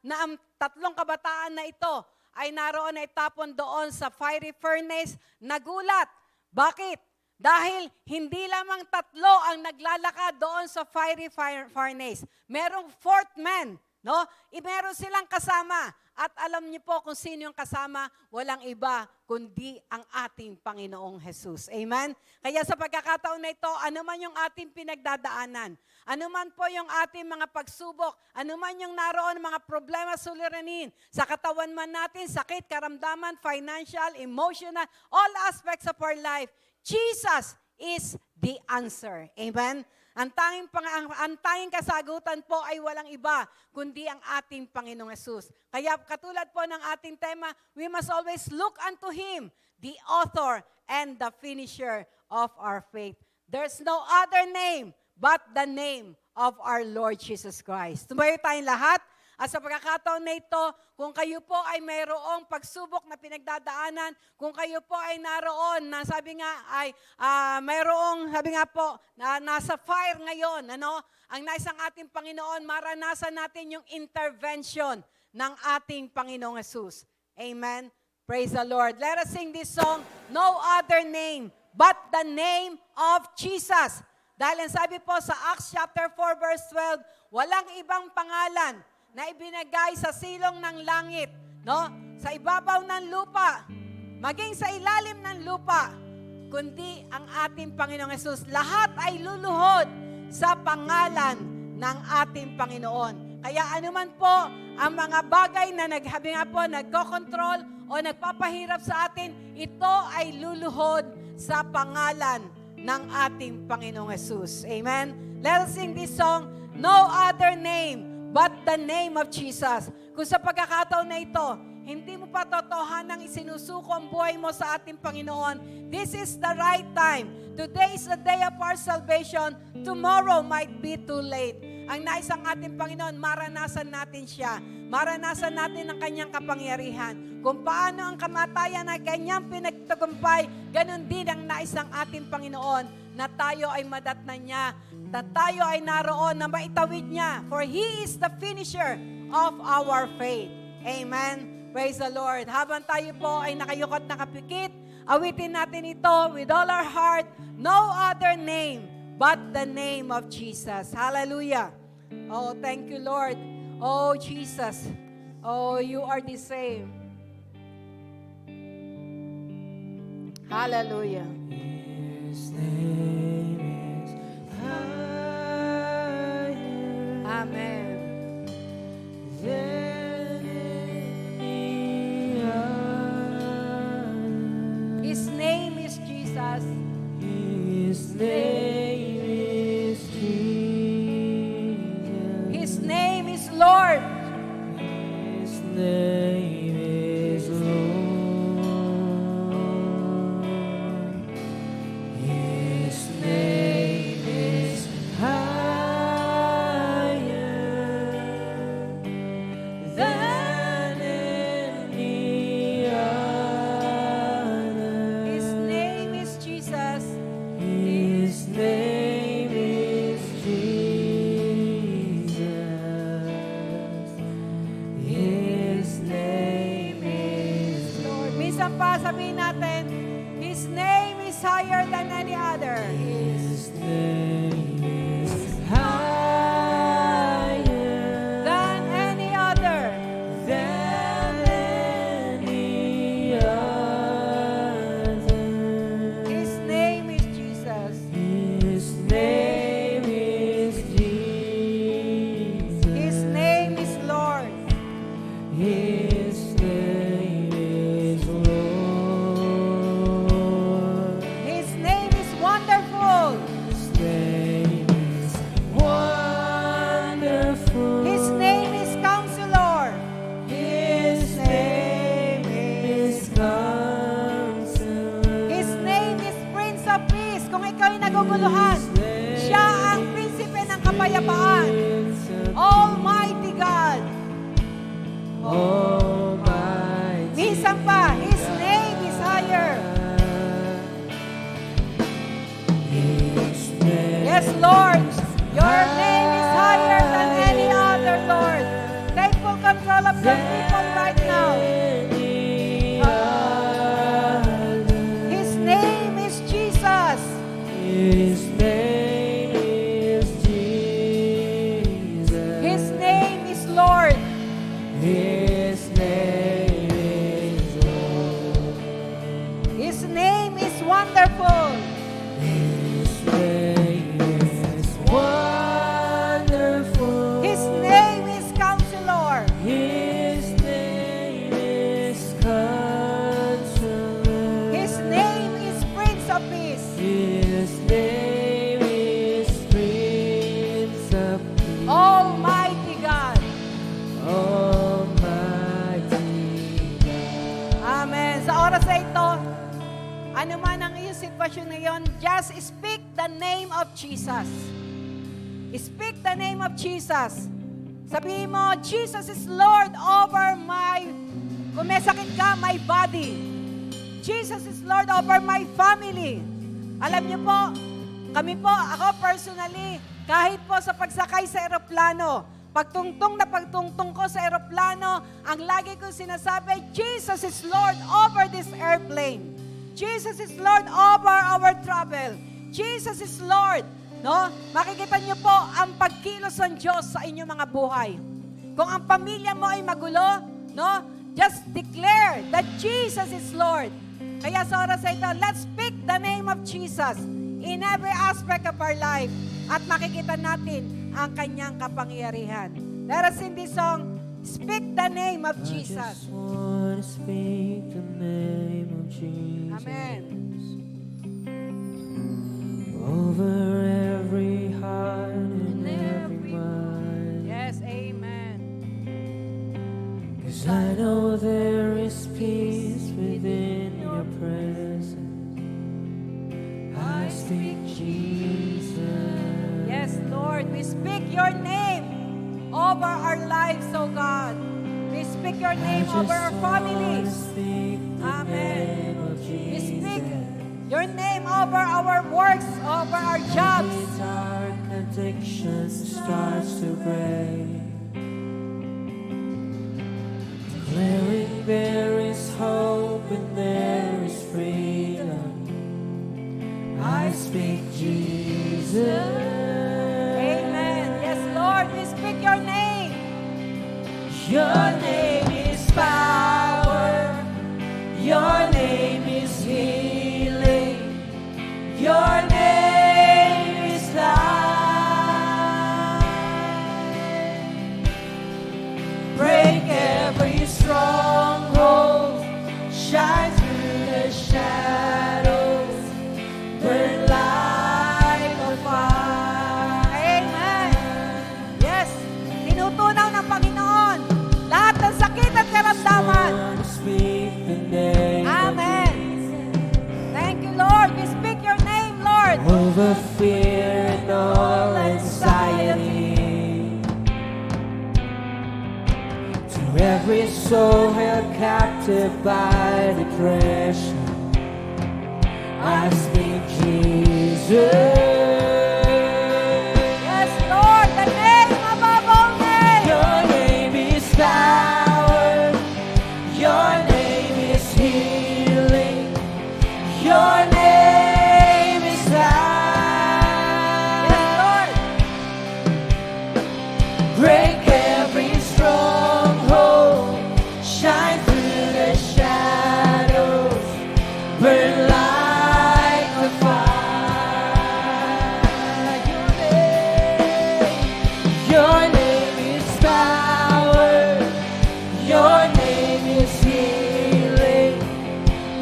na ang tatlong kabataan na ito ay naroon na itapon doon sa fiery furnace, nagulat. Bakit? Dahil hindi lamang tatlo ang naglalakad doon sa fiery furnace. Merong fourth man, no? Meron silang kasama. At alam niyo po kung sino yung kasama, walang iba kundi ang ating Panginoong Hesus. Amen? Kaya sa pagkakataon na ito, ano man yung ating pinagdadaanan, ano man po yung ating mga pagsubok, ano man yung naroon mga problema suliranin, sa katawan man natin, sakit, karamdaman, financial, emotional, all aspects of our life, Jesus is the answer. Amen? Ang tanging kasagutan po ay walang iba, kundi ang ating Panginoong Hesus. Kaya katulad po ng ating tema, we must always look unto Him, the author and the finisher of our faith. There's no other name but the name of our Lord Jesus Christ. Tumayo tayong lahat. At sa pagkakataon na ito, kung kayo po ay mayroong pagsubok na pinagdadaanan, kung kayo po ay naroon, na sabi nga ay mayroong, sabi nga po, na nasa fire ngayon, ano? Ang nais ng ating Panginoon, maranasan natin yung intervention ng ating Panginoong Hesus. Amen? Praise the Lord. Let us sing this song, No Other Name But the Name of Jesus. Dahil ang sabi po sa Acts chapter 4 verse 12, walang ibang pangalan na ibinigay sa silong ng langit, no? Sa ibabaw ng lupa, maging sa ilalim ng lupa, kundi ang ating Panginoong Hesus. Lahat ay luluhod sa pangalan ng ating Panginoon. Kaya anuman po ang mga bagay na nagko-control o nagpapahirap sa atin, ito ay luluhod sa pangalan ng ating Panginoong Hesus. Amen? Let us sing this song, No Other Name but the name of Jesus. Kung sa pagkakataon na ito, hindi mo pa totohanang isinusuko ang buhay mo sa ating Panginoon, this is the right time. Today is the day of our salvation. Tomorrow might be too late. Ang nais ang ating Panginoon, maranasan natin siya. Maranasan natin ang kanyang kapangyarihan. Kung paano ang kamatayan ay kanyang pinagtagumpay, ganun din ang nais ng ating Panginoon na tayo ay madatnan niya, na tayo ay naroon na maitawid niya. For He is the finisher of our faith. Amen. Praise the Lord. Habang tayo po ay nakayukot nakapikit, awitin natin ito with all our heart, no other name but the name of Jesus. Hallelujah. Oh, thank you, Lord. Oh, Jesus. Oh, you are the same. Hallelujah. His name is higher Amen. than any other. His name is Jesus. His name is Jesus. His name is Lord. His name is Lord. His name is higher than any other. His name is Jesus. His name is Jesus. His name is Lord. Minsan pa sabihin natin, His name is higher than any other. His name is higher Than any other. than any other. naguguluhan. Siya ang prinsipe ng kapayapaan. Almighty God. Almighty. Minsan pa, His name is higher. His name Yes, Lord. Your name is higher than any other, Lord. Take full control of your people right now. His name is Jesus. His name is Jesus. His name is Lord. His name is Lord. His name is wonderful. His name is wonderful. His name is Counselor. His name is Counselor. His name is Prince of Peace. His name is Prince of Peace. Almighty God. Almighty God. Amen. Sa oras na ito, ano man ang iyong sitwasyon ngayon, just speak the name of Jesus. Speak the name of Jesus. Sabihin mo, Jesus is Lord over kung may sakit ka, my body. Jesus is Lord over my family. Alam niyo po, kami po, ako personally, kahit po sa pagsakay sa eroplano, pagtungtong ko sa eroplano, ang lagi kong sinasabi, Jesus is Lord over this airplane. Jesus is Lord over our travel. Jesus is Lord. No? Makikita niyo po ang pagkilos ng Diyos sa inyong mga buhay. Kung ang pamilya mo ay magulo, no? Just declare that Jesus is Lord. Kaya sa oras na ito, let's speak the name of Jesus in every aspect of our life at makikita natin ang kanyang kapangyarihan. Let us sing this song, Speak the Name of I Jesus. just want to speak the name of Jesus. Amen. Over every heart and every mind. Yes, amen. 'Cause I know there is peace within your presence. I speak Jesus. Yes, Lord, we speak your name over our lives, oh God. We speak your name over our families. Amen. We speak your name over our works, over our jobs. Dark addiction starts to break. Declaring there is hope and there is freedom. I speak Jesus. Amen. Yes, Lord, we speak your name. Your name is power. Your name is healing. Your name is life. Break every stronghold. Shine through the shadows. Burn like a fire. Amen. Yes, tinutunaw ng Panginoon lahat ng sakit at karamdaman. Speak the name. Amen. Thank you, Lord. We speak your name, Lord. Over fear and all anxiety. To every soul held captive by depression, I speak Jesus. Yes, Lord, the name above all names. Your name is power. Your name is healing. Your name is life. Yes, Lord. Break every stronghold. Shine through the shadows. Burn like a fire. Your name is power. Your name is healing.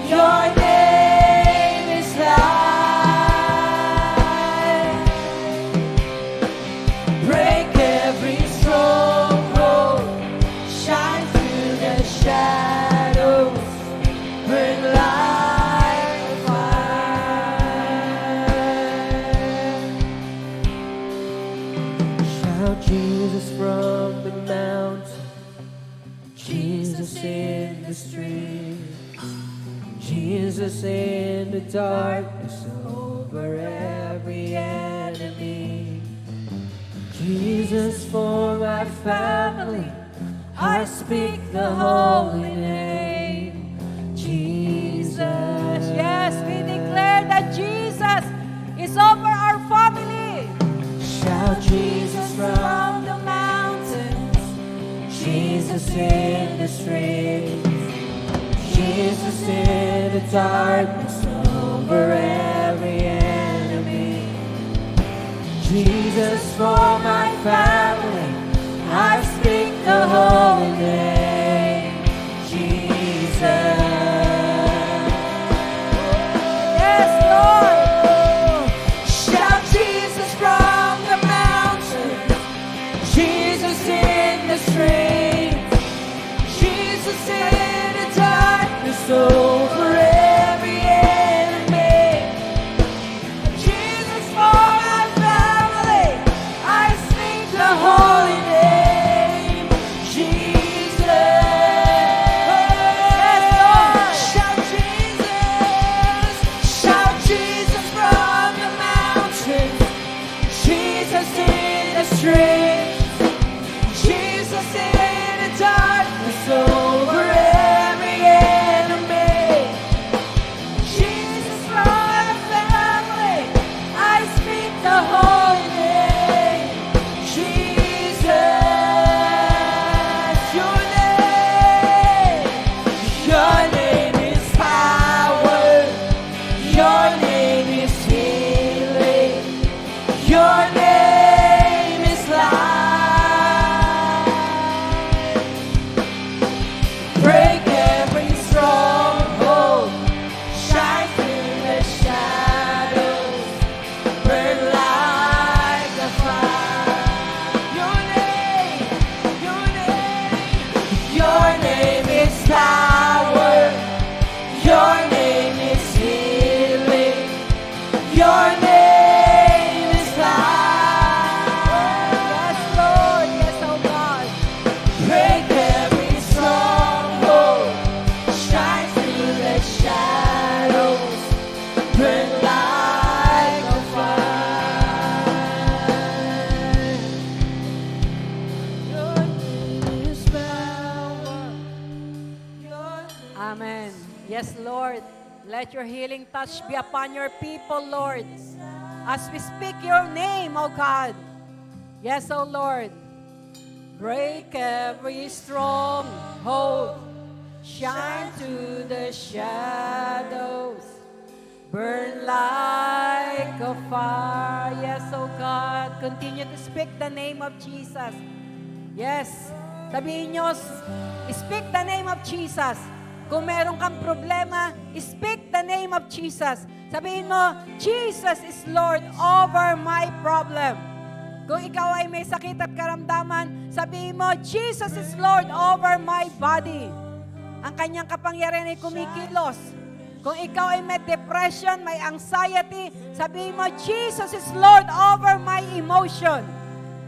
Your name is life. Break every stronghold. Shine through the shadows. Burn like a Jesus in the darkness over every enemy. Jesus for my family, I speak the holy name. Jesus, Yes, we declare that Jesus is over our family. shout Jesus from the mountains, Jesus in the streets, Jesus in the darkness over every enemy. Jesus for my family, I speak the holy name. Jesus. Yes, Lord. Shout Jesus from the mountains, Jesus in the streets, Jesus in the darkness over every enemy. Jesus for my family, I speak the holy name. Jesus. Shout Jesus. Shout Jesus from the mountains, Jesus in the streets, Jesus in the darkness over every enemy. Jesus for my family, I speak the holy name. Jesus, your name is power, your name is healing, your name is life. Break every stronghold, shine through the shadows, burn like a fire. Your name is power, your name is healing, your name is life. Yes, Lord. Yes, oh God. Break every stronghold, shine through the shadows, burn like a fire. Your name is power. Amen. Yes, Lord. Let your healing touch be upon your people, Lord. As we speak your name, oh God. Yes, oh Lord. Break every stronghold. Shine through the shadows. Burn like a fire. Yes, oh God. Continue to speak the name of Jesus. Yes. Sabihin nyo, speak the name of Jesus. Kung meron kang problema, speak the name of Jesus. Sabihin mo, Jesus is Lord over my problem. Kung ikaw ay may sakit at karamdaman, sabihin mo, Jesus is Lord over my body. Ang kanyang kapangyarihan ay kumikilos. Kung ikaw ay may depression, may anxiety, sabihin mo, Jesus is Lord over my emotion.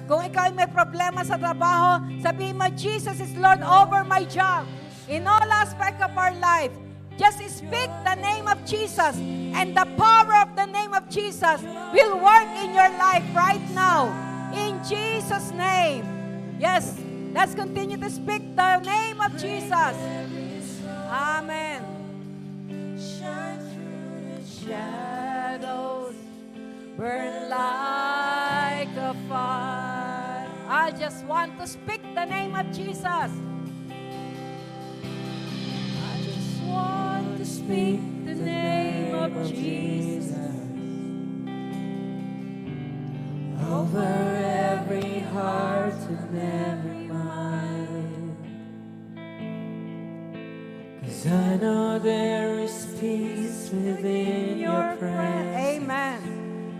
Kung ikaw ay may problema sa trabaho, sabihin mo, Jesus is Lord over my job. In all aspects of our life, just speak the name of Jesus, and the power of the name of Jesus will work in your life right now. In Jesus' name. Yes, let's continue to speak the name of Jesus. Amen. Shine through the shadows, burn like a fire. I just want to speak the name of Jesus. I just want to speak the name of Jesus Over every heart and every mind. 'Cause I know there is peace within your presence. Amen.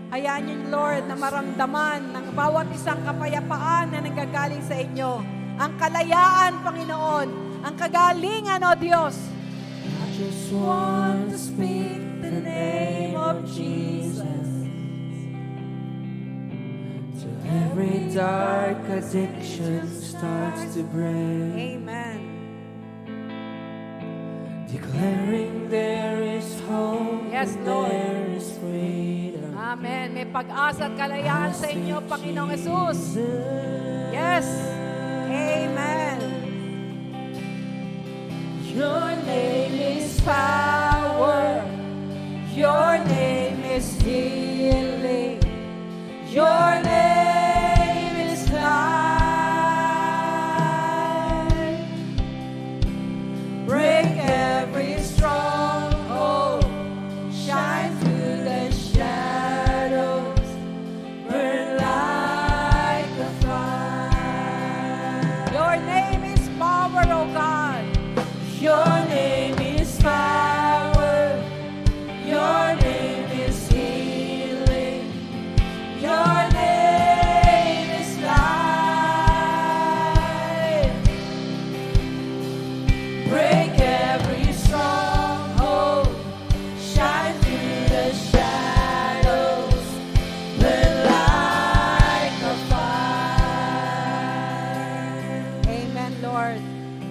Hayaan niyo, Lord, na maramdaman ng bawat isang kapayapaan na nanggagaling sa inyo. Ang kalayaan, Panginoon. Ang kagalingan, O Diyos. I just want to speak the name of Jesus till every dark addiction starts to break. Amen. Declaring there is hope Yes, Lord. there is freedom. Amen. May pag-asa at kalayaan sa inyo, Panginoong Jesus. Yes. Amen. Your name is power. Your name is healing. Your name is life. Break every stronghold. Shine through the shadows. Burn like a fire. Your name is power, O God. Your name is power. Your name is healing. Your name is life. Break every stronghold. Shine through the shadows. Burn like a fire. Amen, Lord.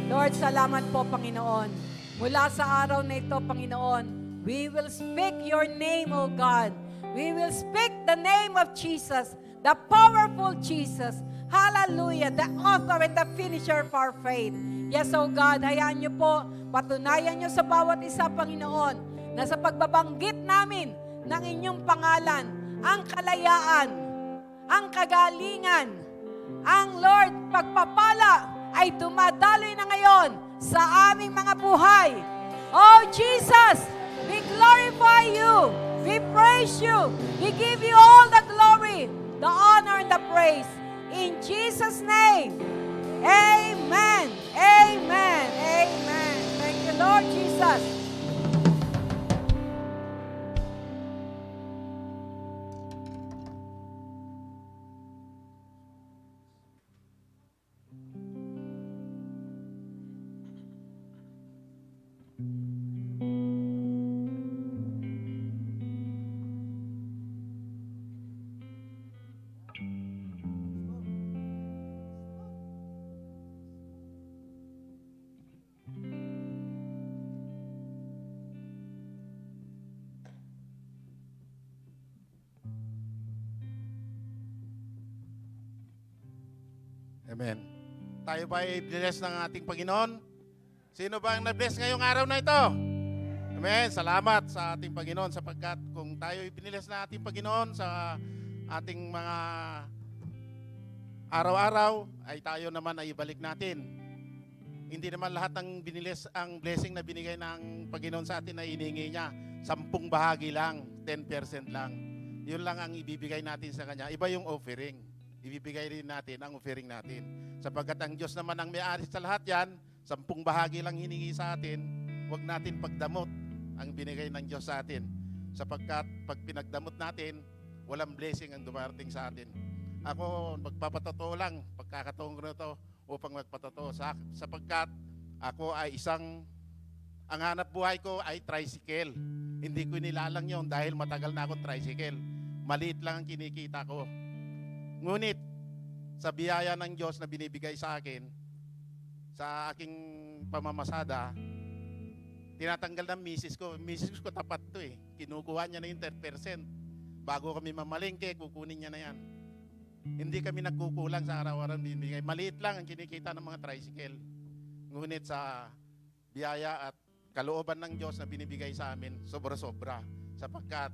Lord, salamat po, Panginoon. Mula sa araw na ito, Panginoon, we will speak your name, O God. We will speak the name of Jesus, the powerful Jesus. Hallelujah, the author and the finisher of our faith. Yes, O God, hayaan niyo po, patunayan niyo sa bawat isa, Panginoon, na sa pagbabanggit namin ng inyong pangalan, ang kalayaan, ang kagalingan, ang Lord, pagpapala ay dumadaloy na ngayon sa aming mga buhay. Oh Jesus, we glorify you. We praise you. We give you all the glory, the honor, and the praise. In Jesus' name, amen. Amen. Amen. Thank you, Lord Jesus. Amen. Tayo ba ay bless ng ating Panginoon? Sino ba ang na-bless ngayong araw na ito? Amen. Salamat sa ating Panginoon sapagkat kung tayo ipinilis na ating Panginoon sa ating mga araw-araw, ay tayo naman ay ibalik natin. Hindi naman lahat ng binilis, ang blessing na binigay ng Panginoon sa atin ay inihingi niya. 10 bahagi lang, 10% lang. Yun lang ang ibibigay natin sa Kanya. Iba yung offering. Ibibigay rin natin ang offering natin. Sapagkat ang Diyos naman ang may-ari sa lahat yan, 10 bahagi lang hiningi sa atin, huwag natin pagdamot ang binigay ng Diyos sa atin. Sapagkat pag pinagdamot natin, walang blessing ang dumarating sa atin. Ako, magpapatotoo lang, pagkakataon ko na ito, upang magpatotoo. Sapagkat ako ay ang hanap buhay ko ay tricycle. Hindi ko nilalang yon dahil matagal na akong tricycle. Maliit lang ang kinikita ko. Ngunit, sa biyaya ng Diyos na binibigay sa akin, sa aking pamamasada, tinatanggal ng misis ko. Misis ko tapat to eh. Kinukuha niya na yung 10%. Bago kami mamalengke, kukunin niya na yan. Hindi kami nagkukulang sa araw-araw binibigay. Maliit lang ang kinikita ng mga tricycle. Ngunit sa biyaya at kalooban ng Diyos na binibigay sa amin, sobra-sobra. Sapagkat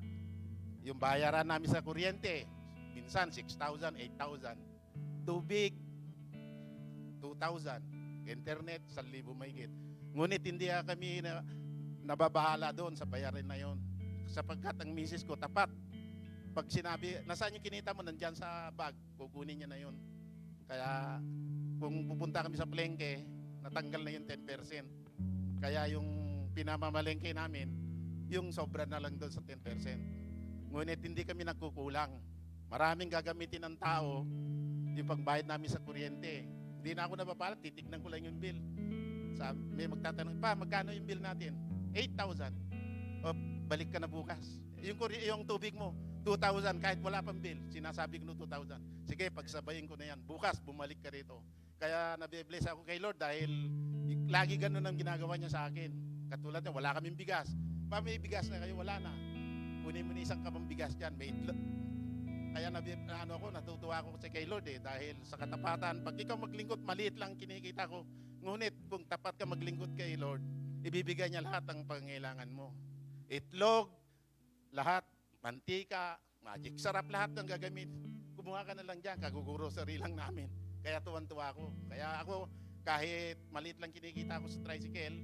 yung bayaran namin sa kuryente, minsan 6,000, 8,000. Tubig, 2,000. Internet, 1,000 mahigit. Ngunit hindi kami nababahala doon sa bayarin na yon. Sapagkat ang misis ko tapat. Pag sinabi, nasaan yung kinita mo? Nandyan sa bag, kukunin niya na yon. Kaya kung pupunta kami sa palengke, natanggal na yung 10%. Kaya yung pinamamalengke namin, yung sobra na lang doon sa 10%. Ngunit hindi kami nagkukulang. Maraming gagamitin ng tao yung pagbayad namin sa kuryente. Hindi na ako nababalat, titignan ko lang yung bill. May magtatanong, pa, magkano yung bill natin? 8,000. O, balik ka na bukas. Yung tubig mo, 2,000 kahit wala pang bill. Sinasabi ko no 2,000. Sige, pagsabayin ko na yan. Bukas, bumalik ka rito. Kaya nabibless ako kay Lord dahil lagi ganun ang ginagawa niya sa akin. Katulad niya, wala kaming bigas. may bigas na kayo, wala na. Kunin mo na isang kabang bigas dyan, may itlog. Kaya natutuwa ako kasi kay Lord dahil sa katapatan, pag ikaw maglingkod, maliit lang kinikita ko. Ngunit kung tapat ka maglingkod kay Lord, ibibigay niya lahat ng pangailangan mo. Itlog, lahat, mantika, magic sarap, lahat ng gagamit. Kumuha ka na lang dyan, kaguguro-sari lang namin. Kaya tuwan-tuwa ako. Kaya ako, kahit maliit lang kinikita ko sa tricycle,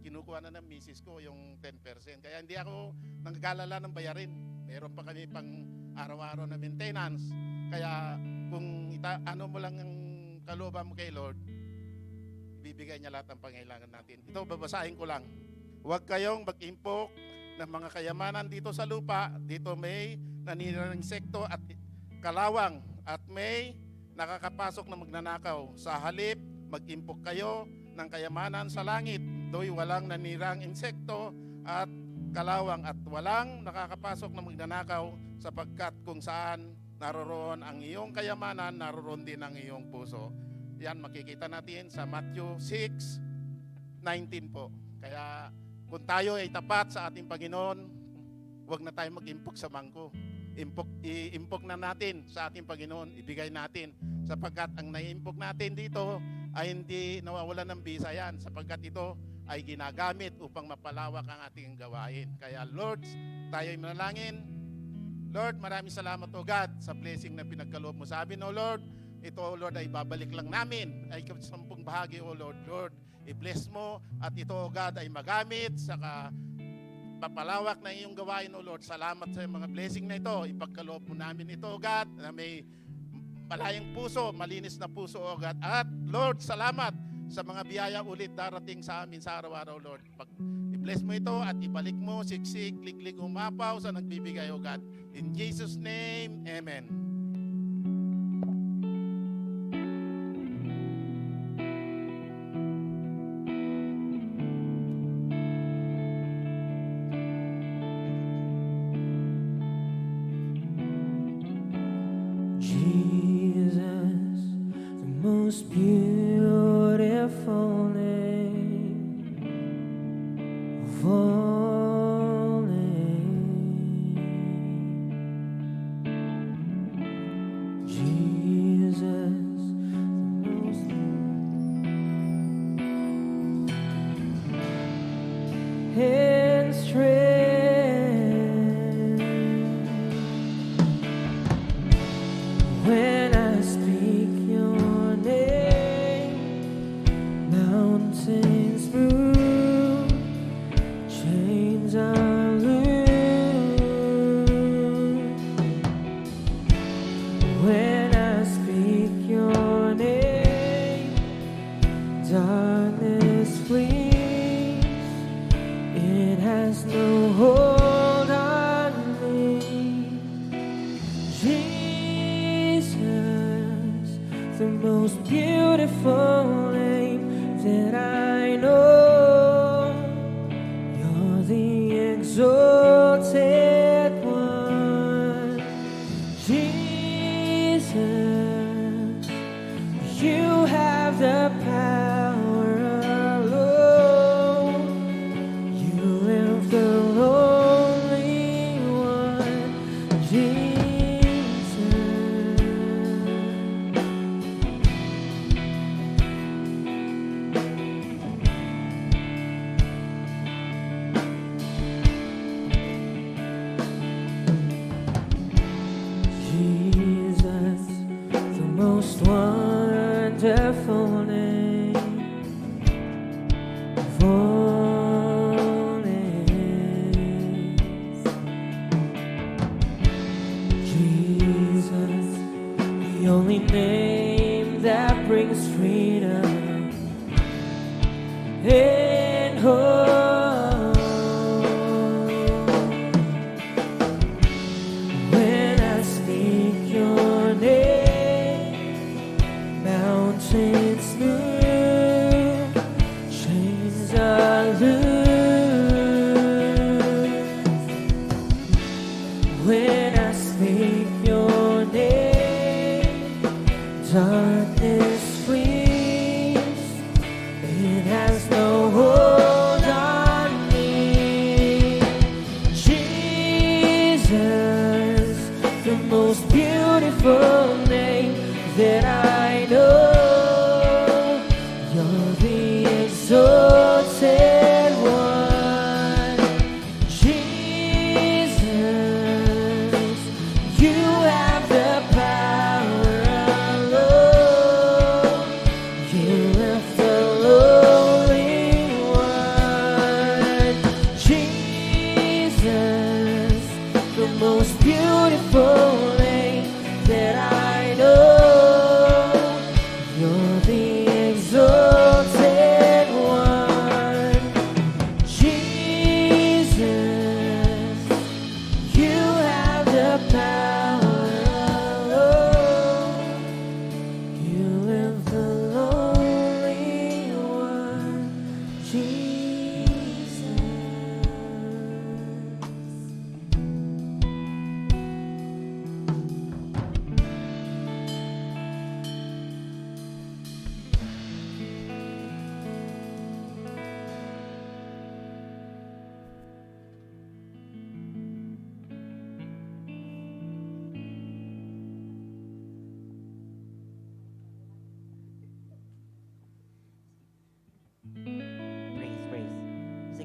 kinukuha na ng misis ko yung 10%. Kaya hindi ako nanggalala ng bayarin. Meron pa kami pang araw-araw na maintenance. Kaya kung mo lang ang kalooban mo kay Lord, bibigay niya lahat ng pangailangan natin. Ito, babasahin ko lang. Huwag kayong mag-impok ng mga kayamanan dito sa lupa. Dito may naninirang insekto at kalawang at may nakakapasok na magnanakaw. Sa halip, mag-impok kayo ng kayamanan sa langit. Do'y walang nanirang insekto at kalawang at walang nakakapasok na magnanakaw, sapagkat kung saan naroroon ang iyong kayamanan, naroroon din ang iyong puso. Yan makikita natin sa Matthew 6:19 po. Kaya kung tayo ay tapat sa ating Panginoon, huwag na tayo mag-impok sa bangko. Iimpok na natin sa ating Panginoon, ibigay natin. Sapagkat ang naiimpok natin dito ay hindi nawawalan ng bisa yan, sapagkat ito ay ginagamit upang mapalawak ang ating gawain. Kaya Lord, tayo ay manalangin. Lord, maraming salamat o God sa blessing na pinagkaloob mo sa amin, O Lord. Ito, O Lord, ay babalik lang namin. Ay 10 bahagi, O Lord. Lord, i-bless mo at ito, O God, ay magamit sa papalawak na iyong gawain, O Lord. Salamat sa mga blessing na ito. Ipagkaloob mo namin ito, O God, na may malayang puso, malinis na puso, O God. At Lord, salamat sa mga biyaya ulit darating sa amin sa araw-araw, Lord. I-bless mo ito at ibalik mo, siksik, liklik, umapaw sa nagbibigay, O God. In Jesus' name, Amen. Jesus, the most beautiful name of all names. Jesus, the most and strength. When I speak your name, mountains move, chains are loose. When I speak your name, darkness flees. It has no hold on me. Jesus, the most beautiful name that I know. You're the exalted one. Jesus, you have the power alone. You live the lonely one. Jesus,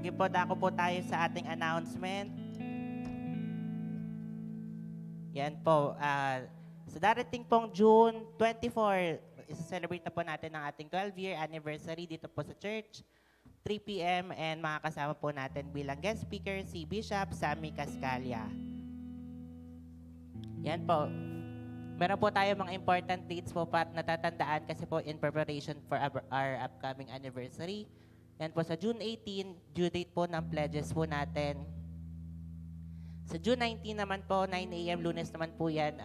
Sige po, dako po tayo sa ating announcement. Yan po. Sa darating pong June 24, isa-celebrate na po natin ang ating 12-year anniversary dito po sa church. 3 p.m. and makakasama po natin bilang guest speaker si Bishop Sammy Cascalia. Yan po. Meron po tayo mga important dates po na natatandaan kasi po in preparation for our upcoming anniversary. Yan po sa June 18, due date po ng pledges po natin. Sa June 19 naman po, 9 a.m. Lunes naman po yan,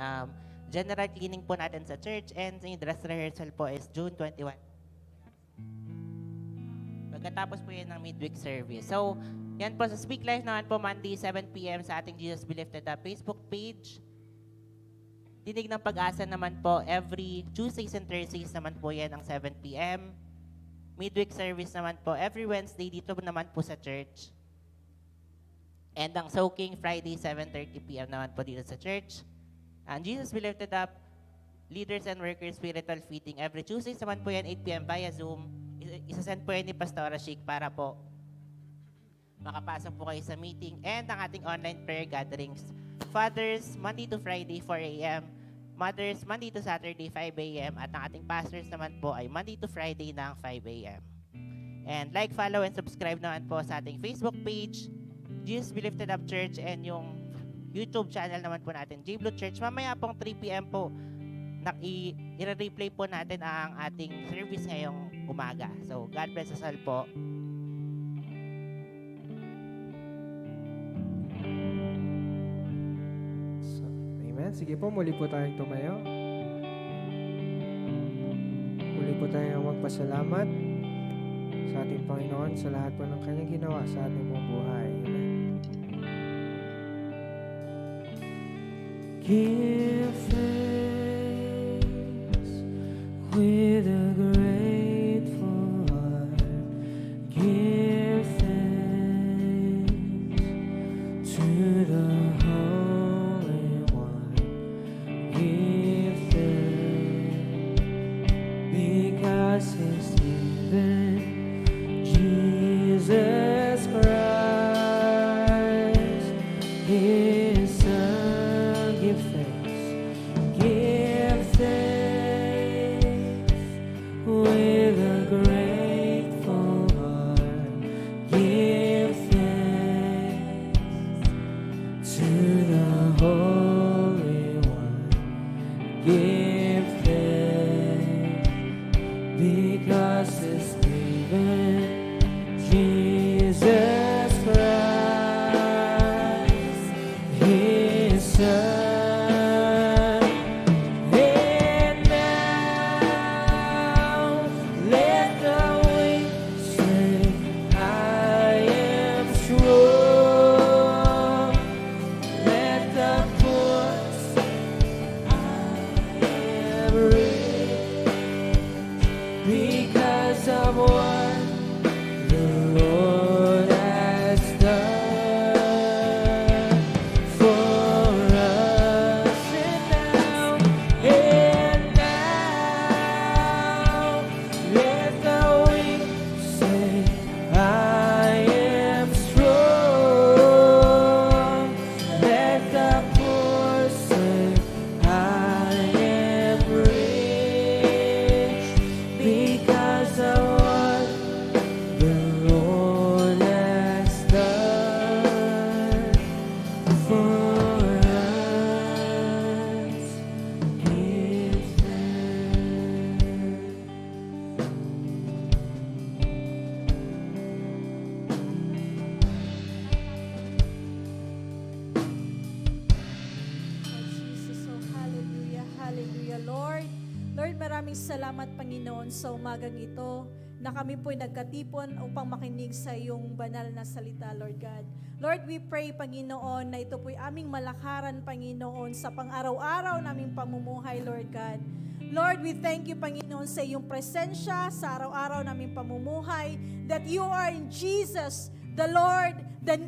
general cleaning po natin sa church and yung dress rehearsal po is June 21. Pagkatapos po yan ng midweek service. So, yan po sa Speak Life naman po, Monday 7 p.m. sa ating Jesus Be Lifted Up Facebook page. Tinig ng Pag-asa naman po, every Tuesdays and Thursdays naman po yan ang 7 p.m. Midweek service naman po, every Wednesday dito naman po sa church. And ang Soaking, Friday 7:30 p.m. naman po dito sa church. And Jesus Be Lifted Up, Leaders and Workers Spiritual Feeding, every Tuesdays naman po yan 8 p.m. via Zoom. Isasend po yan ni Pastora Chic para po makapasok po kayo sa meeting. And ang ating online prayer gatherings, Fathers, Monday to Friday, 4 a.m. Mothers, Monday to Saturday, 5 a.m. At ang ating pastors naman po ay Monday to Friday ng 5 a.m. And like, follow, and subscribe naman po sa ating Facebook page, Jesus Be Lifted Up Church, and yung YouTube channel naman po natin, J Blue Church. Mamaya pong 3 p.m. po, i-replay po natin ang ating service ngayong umaga. So, God bless us all po. Amen. Sige po, muli po tayong tumayo. Muli po tayong magpasalamat sa ating Panginoon sa lahat po ng kanyang ginawa sa ating mga buhay. Amen. Give thanks with a grateful heart. Give thanks to the Holy One. Give thanks because He's given Jesus Christ, His Son. Give thanks. Give thanks with a grateful heart. Give thanks to the Holy One. Give thanks because He's given Jesus Christ, His Son. And now let the weak say, I am strong. Let the poor say, I am rich because of what the Lord has done for us. And now, let the weak say, I am strong. Let the poor say, I am rich because of what the Lord has done for us. Give thanks. Jesus, oh hallelujah, hallelujah, Lord. Lord, maraming salamat, Panginoon, sa umagang ito na kami po'y nagkatipon upang makinig sa iyong banal na salita, Lord God. Lord, we pray, Panginoon, na ito po'y aming malakaran, Panginoon, sa pang-araw-araw naming pamumuhay, Lord God. Lord, we thank you, Panginoon, sa iyong presensya sa araw-araw naming pamumuhay, that you are in Jesus, the Lord, the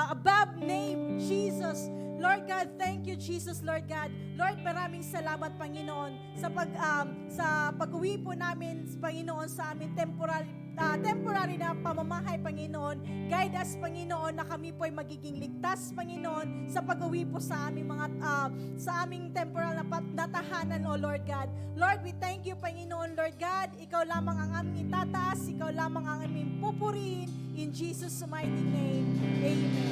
above name, Jesus. Lord God, thank you, Jesus, Lord God. Lord, maraming salamat, Panginoon, sa pag-uwi po namin, Panginoon, sa aming temporary na pamamahay, Panginoon. Guide us, Panginoon, na kami po ay magiging ligtas, Panginoon, sa pag-uwi po sa aming sa aming temporal na tahanan, O Lord God. Lord, we thank you, Panginoon, Lord God. Ikaw lamang ang aming itataas, ikaw lamang ang aming pupurihin. In Jesus' mighty name, Amen.